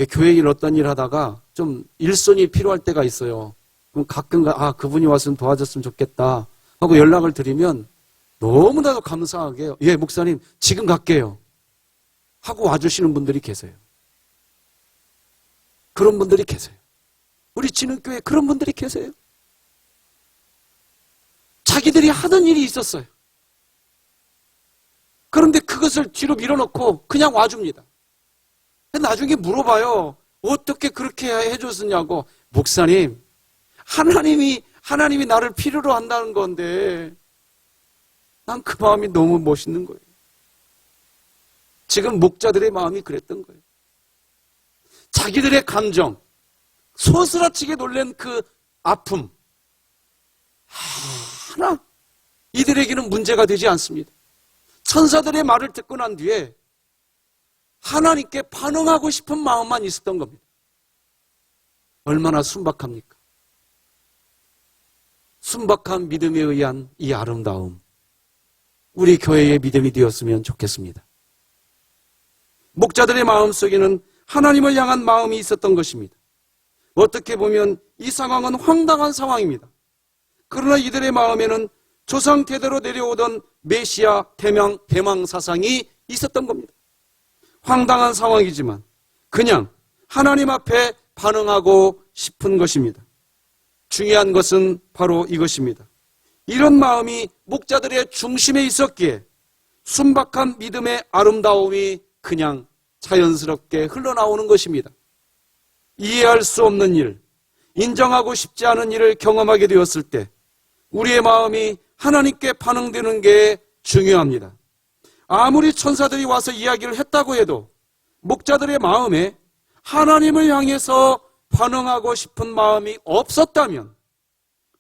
D: 교회 일 어떤 일 하다가 좀 일손이 필요할 때가 있어요. 그럼 가끔 그분이 왔으면 도와줬으면 좋겠다 하고 연락을 드리면 너무나도 감사하게 예 목사님 지금 갈게요 하고 와주시는 분들이 계세요. 그런 분들이 계세요. 우리 진흥교회에 그런 분들이 계세요. 자기들이 하던 일이 있었어요. 그런데 그것을 뒤로 밀어놓고 그냥 와줍니다. 나중에 물어봐요. 어떻게 그렇게 해줬느냐고. 목사님, 하나님이 나를 필요로 한다는 건데 난 그 마음이 너무 멋있는 거예요. 지금 목자들의 마음이 그랬던 거예요. 자기들의 감정, 소스라치게 놀란 그 아픔 하나 이들에게는 문제가 되지 않습니다. 천사들의 말을 듣고 난 뒤에 하나님께 반응하고 싶은 마음만 있었던 겁니다. 얼마나 순박합니까? 순박한 믿음에 의한 이 아름다움, 우리 교회의 믿음이 되었으면 좋겠습니다. 목자들의 마음속에는 하나님을 향한 마음이 있었던 것입니다. 어떻게 보면 이 상황은 황당한 상황입니다. 그러나 이들의 마음에는 조상 대대로 내려오던 메시아 대망 사상이 있었던 겁니다. 황당한 상황이지만 그냥 하나님 앞에 반응하고 싶은 것입니다. 중요한 것은 바로 이것입니다. 이런 마음이 목자들의 중심에 있었기에 순박한 믿음의 아름다움이 그냥 자연스럽게 흘러나오는 것입니다. 이해할 수 없는 일, 인정하고 싶지 않은 일을 경험하게 되었을 때 우리의 마음이 하나님께 반응되는 게 중요합니다. 아무리 천사들이 와서 이야기를 했다고 해도 목자들의 마음에 하나님을 향해서 반응하고 싶은 마음이 없었다면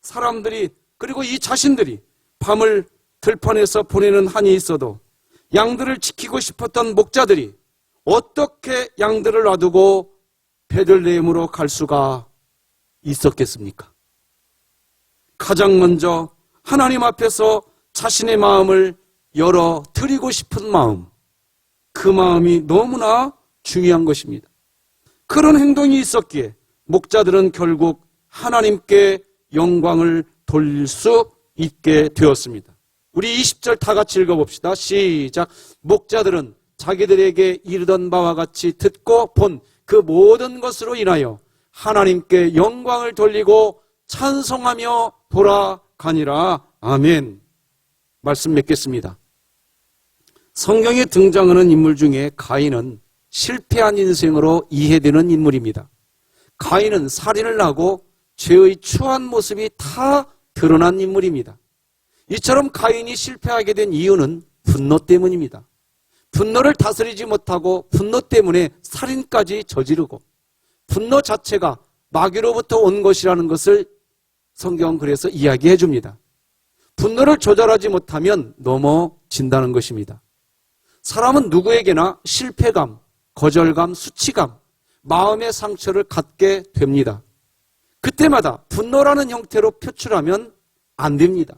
D: 사람들이 그리고 이 자신들이 밤을 들판에서 보내는 한이 있어도 양들을 지키고 싶었던 목자들이 어떻게 양들을 놔두고 베들레헴으로 갈 수가 있었겠습니까? 가장 먼저 하나님 앞에서 자신의 마음을 열어 드리고 싶은 마음, 그 마음이 너무나 중요한 것입니다. 그런 행동이 있었기에 목자들은 결국 하나님께 영광을 돌릴 수 있게 되었습니다. 우리 20절 다 같이 읽어봅시다. 시작. 목자들은 자기들에게 이르던 바와 같이 듣고 본 그 모든 것으로 인하여 하나님께 영광을 돌리고 찬송하며 돌아가니라. 아멘. 말씀 맺겠습니다. 성경에 등장하는 인물 중에 가인은 실패한 인생으로 이해되는 인물입니다. 가인은 살인을 하고 죄의 추한 모습이 다 드러난 인물입니다. 이처럼 가인이 실패하게 된 이유는 분노 때문입니다. 분노를 다스리지 못하고 분노 때문에 살인까지 저지르고 분노 자체가 마귀로부터 온 것이라는 것을 성경은 그래서 이야기해 줍니다. 분노를 조절하지 못하면 넘어진다는 것입니다. 사람은 누구에게나 실패감, 거절감, 수치감, 마음의 상처를 갖게 됩니다. 그때마다 분노라는 형태로 표출하면 안 됩니다.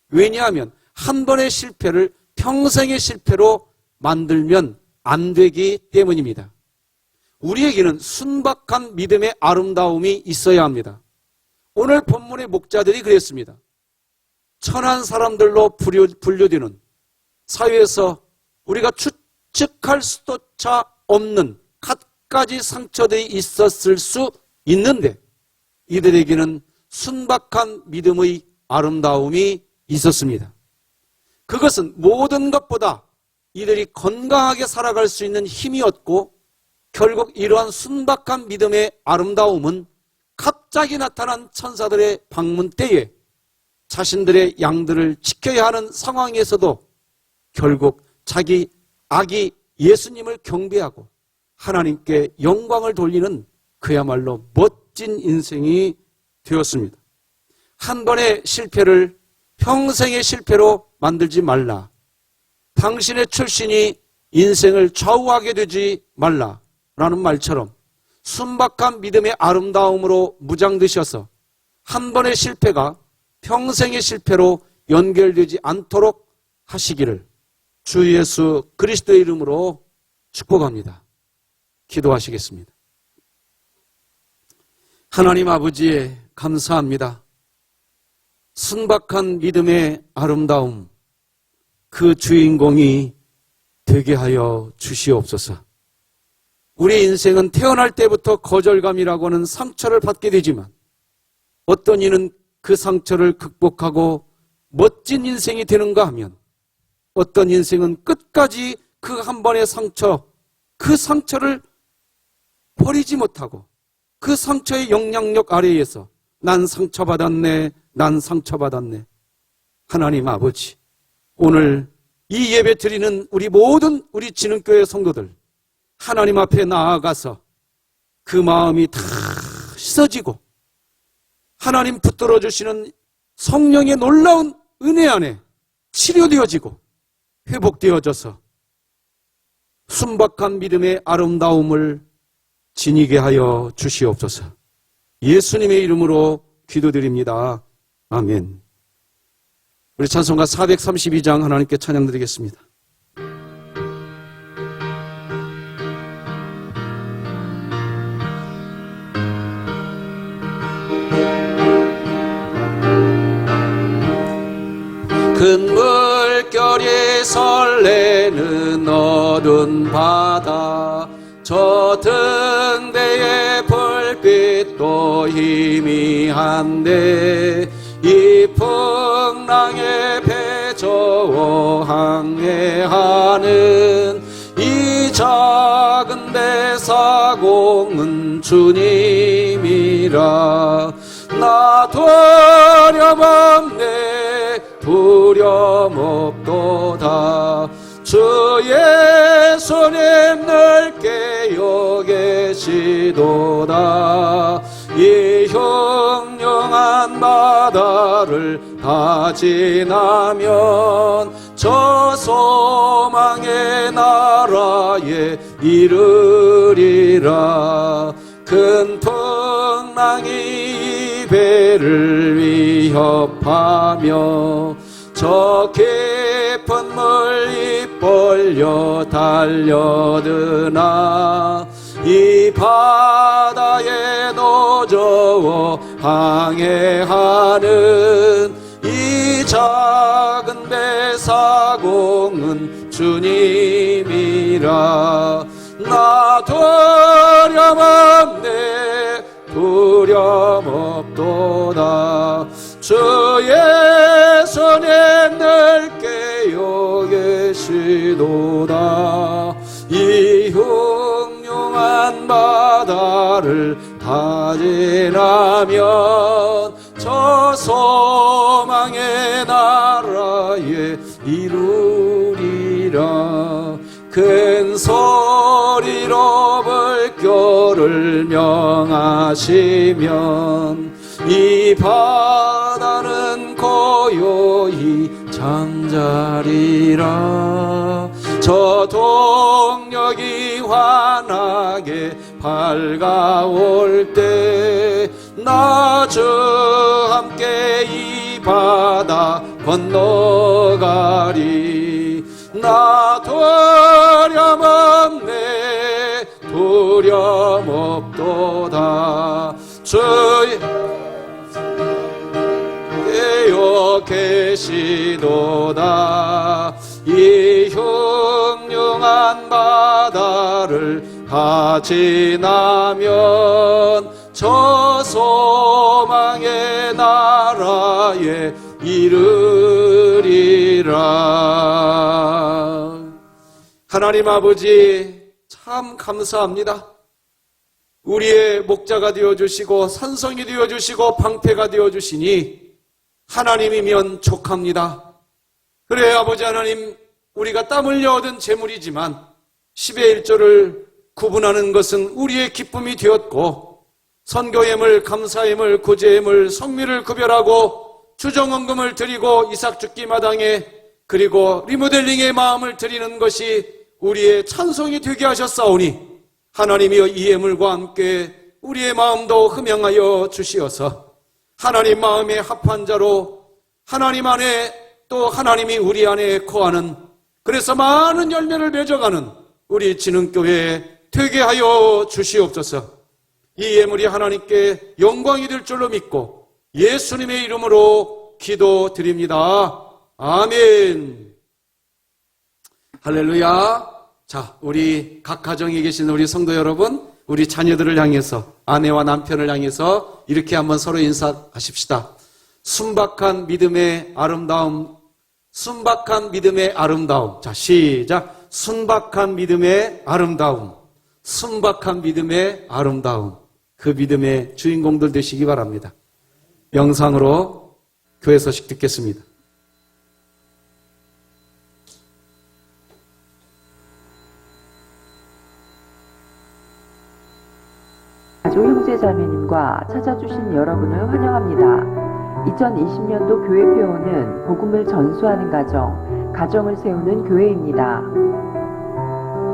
D: 왜냐하면 한 번의 실패를 평생의 실패로 만들면 안 되기 때문입니다. 우리에게는 순박한 믿음의 아름다움이 있어야 합니다. 오늘 본문의 목자들이 그랬습니다. 천한 사람들로 분류되는 사회에서 우리가 추측할 수조차 없는 갖가지 상처들이 있었을 수 있는데 이들에게는 순박한 믿음의 아름다움이 있었습니다. 그것은 모든 것보다 이들이 건강하게 살아갈 수 있는 힘이었고 결국 이러한 순박한 믿음의 아름다움은 갑자기 나타난 천사들의 방문 때에 자신들의 양들을 지켜야 하는 상황에서도 결국 자기 아기 예수님을 경배하고 하나님께 영광을 돌리는 그야말로 멋진 인생이 되었습니다. 한 번의 실패를 평생의 실패로 만들지 말라. 당신의 출신이 인생을 좌우하게 되지 말라라는 말처럼 순박한 믿음의 아름다움으로 무장되셔서 한 번의 실패가 평생의 실패로 연결되지 않도록 하시기를 주 예수 그리스도의 이름으로 축복합니다. 기도하시겠습니다. 하나님 아버지에 감사합니다. 순박한 믿음의 아름다움, 그 주인공이 되게 하여 주시옵소서. 우리 인생은 태어날 때부터 거절감이라고 하는 상처를 받게 되지만 어떤 이는 그 상처를 극복하고 멋진 인생이 되는가 하면 어떤 인생은 끝까지 그 한 번의 상처, 그 상처를 버리지 못하고 그 상처의 영향력 아래에서 난 상처받았네, 난 상처받았네. 하나님 아버지, 오늘 이 예배 드리는 우리 모든 우리 진흥교회 성도들 하나님 앞에 나아가서 그 마음이 다 씻어지고 하나님 붙들어 주시는 성령의 놀라운 은혜 안에 치료되어지고 회복되어져서 순박한 믿음의 아름다움을 지니게 하여 주시옵소서. 예수님의 이름으로 기도드립니다. 아멘. 우리 찬송가 432장 하나님께 찬양드리겠습니다. 큰 물결이 설레는 어두운 바다 저 등대의 불빛도 희미한데 이 풍랑에 배저어 항해하는 이 작은 배사공은 주님이라 나 두려움없네 두려움없도다 주 예수님 늘 깨어 계시도다 이 흉흉한 바다를 다 지나면 저 소망의 나라에 이르리라 큰 풍랑이 이 배를 위협하며 저 깊은 물이 벌려 달려드나 이 바다에 노저워 항해하는 이 작은 배사공은 주님이라 나 두려움없네 두려움없도다 주 예수님 늘 깨어 계시도다 이 흉흉한 바다를 다 지나면 저 소망의 나라에 이루리라 큰 소리로 물결을 명하시면 이 바다는 고요히 잠자리라 저 동력이 환하게 밝아올 때 나 주 함께 이 바다 건너가리 나 두려움없네 두려움없도다 주 깨어 계시도다 이 흉흉한 바다를 다 지나면 저 소망의 나라에 이르리라. 하나님 아버지 참 감사합니다. 우리의 목자가 되어주시고 산성이 되어주시고 방패가 되어주시니 하나님이면 족합니다. 그래 아버지 하나님 우리가 땀 흘려 얻은 재물이지만 10의 1조를 구분하는 것은 우리의 기쁨이 되었고 선교예물, 감사예물, 구제예물, 성미를 구별하고 주정헌금을 드리고 이삭 죽기 마당에 그리고 리모델링의 마음을 드리는 것이 우리의 찬송이 되게 하셨사오니 하나님이여 이 예물과 함께 우리의 마음도 흠양하여 주시어서 하나님 마음에 합한 자로 하나님 안에 또 하나님이 우리 안에 거하는 그래서 많은 열매를 맺어가는 우리 진흥교회에 되게 하여 주시옵소서. 이 예물이 하나님께 영광이 될 줄로 믿고 예수님의 이름으로 기도드립니다. 아멘. 할렐루야. 자, 우리 각 가정에 계신 우리 성도 여러분, 우리 자녀들을 향해서, 아내와 남편을 향해서 이렇게 한번 서로 인사하십시다. 순박한 믿음의 아름다움, 순박한 믿음의 아름다움. 자, 시작. 순박한 믿음의 아름다움, 순박한 믿음의 아름다움. 그 믿음의 주인공들 되시기 바랍니다. 영상으로 교회 소식 듣겠습니다.
E: 가족 형제자매님과 찾아주신 여러분을 환영합니다. 2020년도 교회표어는 복음을 전수하는 가정, 가정을 세우는 교회입니다.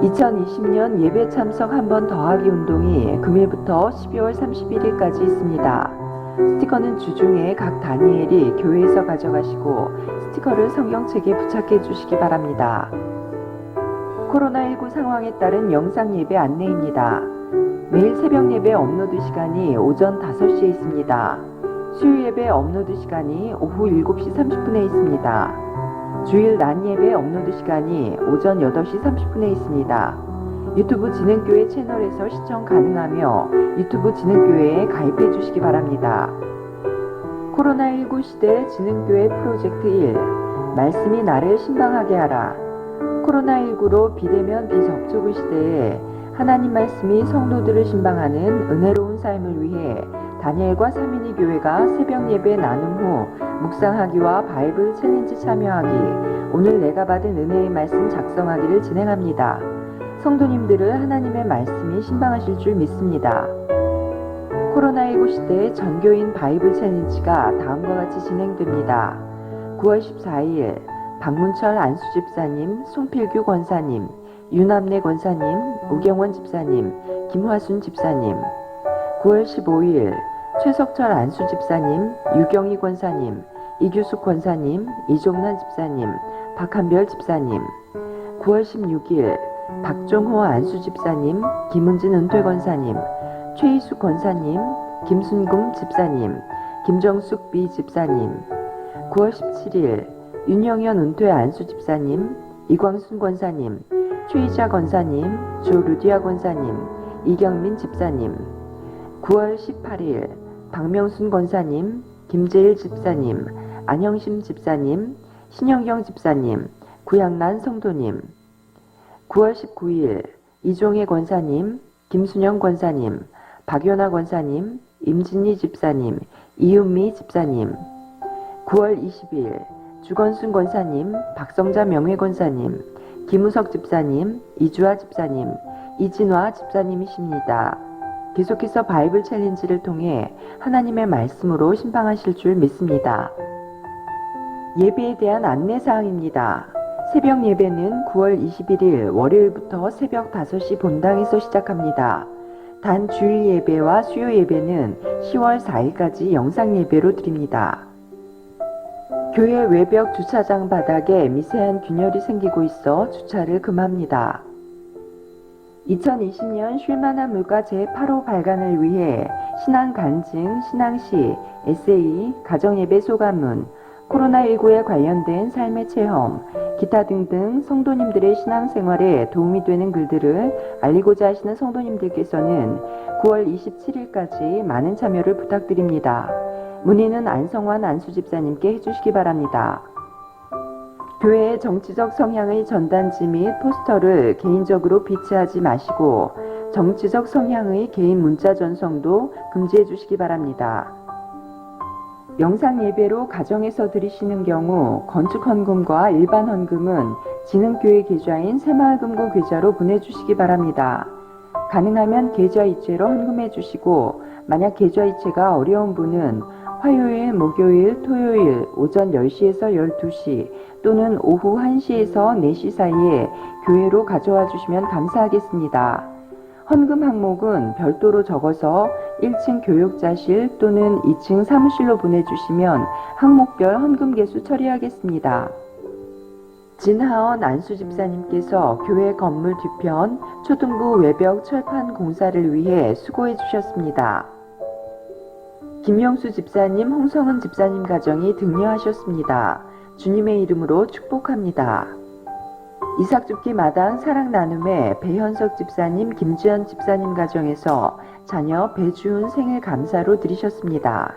E: 2020년 예배 참석 한 번 더하기 운동이 금일부터 12월 31일까지 있습니다. 스티커는 주중에 각 다니엘이 교회에서 가져가시고 스티커를 성경책에 부착해 주시기 바랍니다. 코로나19 상황에 따른 영상 예배 안내입니다. 매일 새벽 예배 업로드 시간이 오전 5시에 있습니다. 수요 예배 업로드 시간이 오후 7시 30분에 있습니다. 주일 낮 예배 업로드 시간이 오전 8시 30분에 있습니다. 유튜브 진흥교회 채널에서 시청 가능하며 유튜브 진흥교회에 가입해 주시기 바랍니다. 코로나19 시대 진흥교회 프로젝트 1 말씀이 나를 신방하게 하라. 코로나19로 비대면 비접촉의 시대에 하나님 말씀이 성도들을 신방하는 은혜로운 삶을 위해 다니엘과 삼인이 교회가 새벽 예배 나눔 후 묵상하기와 바이블 챌린지 참여하기, 오늘 내가 받은 은혜의 말씀 작성하기를 진행합니다. 성도님들을 하나님의 말씀이 신방하실 줄 믿습니다. 코로나19 시대의 전교인 바이블 챌린지가 다음과 같이 진행됩니다. 9월 14일 박문철 안수집사님, 송필규 권사님, 윤남래 권사님, 우경원 집사님, 김화순 집사님. 9월 15일 최석철 안수집사님, 유경희 권사님, 이규숙 권사님, 이종란 집사님, 박한별 집사님. 9월 16일 박종호 안수집사님, 김은진 은퇴 권사님, 최희숙 권사님, 김순금 집사님, 김정숙 비 집사님. 9월 17일 윤영현 은퇴 안수집사님, 이광순 권사님, 최희자 권사님, 조루디아 권사님, 이경민 집사님. 9월 18일 박명순 권사님, 김재일 집사님, 안영심 집사님, 신영경 집사님, 구양란 성도님. 9월 19일 이종혜 권사님, 김순영 권사님, 박연아 권사님, 임진희 집사님, 이은미 집사님. 9월 20일 주건순 권사님, 박성자 명회 권사님, 김우석 집사님, 이주아 집사님, 이진화 집사님이십니다. 계속해서 바이블 챌린지를 통해 하나님의 말씀으로 신방하실 줄 믿습니다. 예배에 대한 안내사항입니다. 새벽 예배는 9월 21일 월요일부터 새벽 5시 본당에서 시작합니다. 단 주일 예배와 수요 예배는 10월 4일까지 영상 예배로 드립니다. 교회 외벽 주차장 바닥에 미세한 균열이 생기고 있어 주차를 금합니다. 2020년 쉴만한 물가 제8호 발간을 위해 신앙 간증, 신앙시, 에세이, 가정예배 소감문, 코로나19에 관련된 삶의 체험, 기타 등등 성도님들의 신앙생활에 도움이 되는 글들을 알리고자 하시는 성도님들께서는 9월 27일까지 많은 참여를 부탁드립니다. 문의는 안성환 안수집사님께 해주시기 바랍니다. 교회의 정치적 성향의 전단지 및 포스터를 개인적으로 비치하지 마시고 정치적 성향의 개인 문자 전송도 금지해 주시기 바랍니다. 영상 예배로 가정에서 드리시는 경우 건축 헌금과 일반 헌금은 진흥교회 계좌인 새마을금고 계좌로 보내주시기 바랍니다. 가능하면 계좌이체로 헌금해 주시고 만약 계좌이체가 어려운 분은 화요일, 목요일, 토요일 오전 10시에서 12시 또는 오후 1시에서 4시 사이에 교회로 가져와 주시면 감사하겠습니다. 헌금 항목은 별도로 적어서 1층 교육자실 또는 2층 사무실로 보내주시면 항목별 헌금 개수 처리하겠습니다. 진하원 안수집사님께서 교회 건물 뒤편 초등부 외벽 철판 공사를 위해 수고해 주셨습니다. 김영수 집사님, 홍성은 집사님 가정이 등려하셨습니다. 주님의 이름으로 축복합니다. 이삭죽기 마당 사랑 나눔의 배현석 집사님, 김지연 집사님 가정에서 자녀 배주은 생일 감사로 드리셨습니다.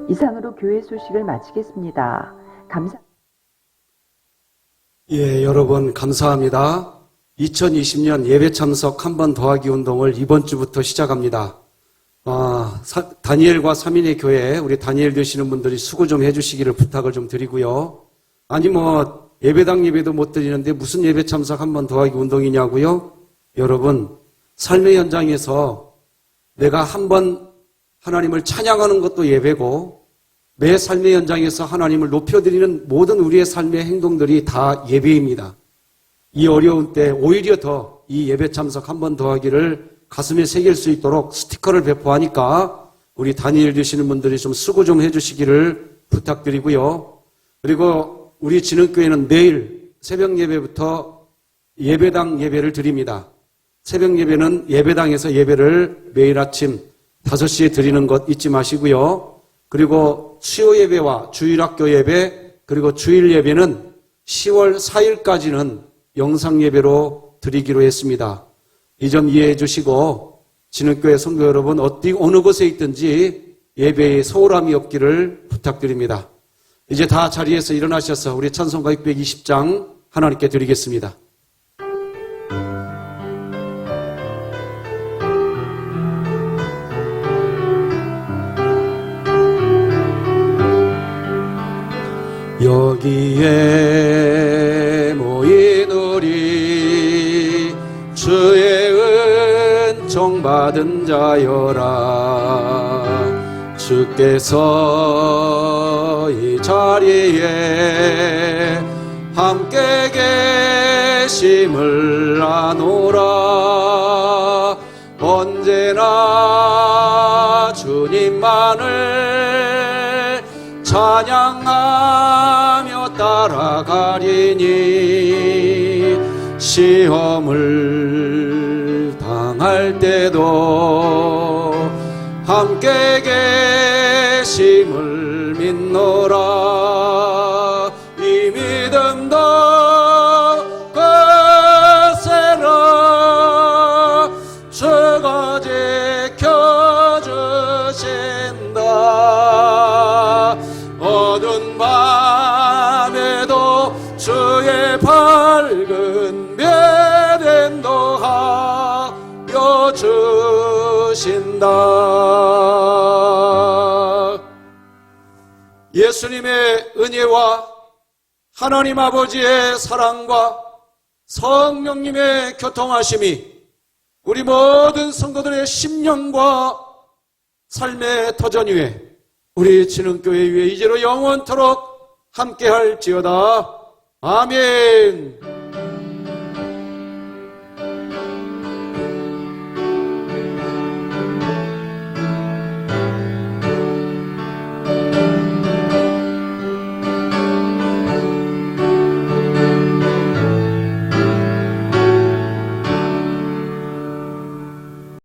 E: 이상으로 교회 소식을 마치겠습니다.
D: 예, 여러분 감사합니다. 2020년 예배 참석 한 번 더하기 운동을 이번 주부터 시작합니다. 다니엘과 3인의 교회, 우리 다니엘 되시는 분들이 수고 좀 해주시기를 부탁을 좀 드리고요. 아니 예배당 예배도 못 드리는데 무슨 예배 참석 한 번 더하기 운동이냐고요? 여러분, 삶의 현장에서 내가 한 번 하나님을 찬양하는 것도 예배고, 매 삶의 현장에서 하나님을 높여드리는 모든 우리의 삶의 행동들이 다 예배입니다. 이 어려운 때 오히려 더 이 예배 참석 한 번 더하기를 가슴에 새길 수 있도록 스티커를 배포하니까 우리 다니엘 되시는 분들이 좀 수고 좀 해주시기를 부탁드리고요. 그리고 우리 진흥교회는 내일 새벽 예배부터 예배당 예배를 드립니다. 새벽 예배는 예배당에서 예배를 매일 아침 5시에 드리는 것 잊지 마시고요. 그리고 수요 예배와 주일학교 예배, 그리고 주일 예배는 10월 4일까지는 영상 예배로 드리기로 했습니다. 이 점 이해해 주시고 진흥교회 성도 여러분 어느 곳에 있든지 예배에 소홀함이 없기를 부탁드립니다. 이제 다 자리에서 일어나셔서 우리 찬송가 620장 하나님께 드리겠습니다. 여기에 모인 우리 주의 은총 받은 자여라. 주께서 이 자리에 함께 계심을 아노라. 언제나 주님만을 찬양하며 따라가리니 시험을 당할 때도 함께 계심을 믿노라. 이 믿음도 거세라. 주가 지켜주신다. 어두운 밤에도 주의 밝은 별은 도하여 주신다. 예수님의 은혜와 하나님 아버지의 사랑과 성령님의 교통하심이 우리 모든 성도들의 심령과 삶의 터전 위에 우리 진흥교회 위에 이제로 영원토록 함께할지어다. 아멘.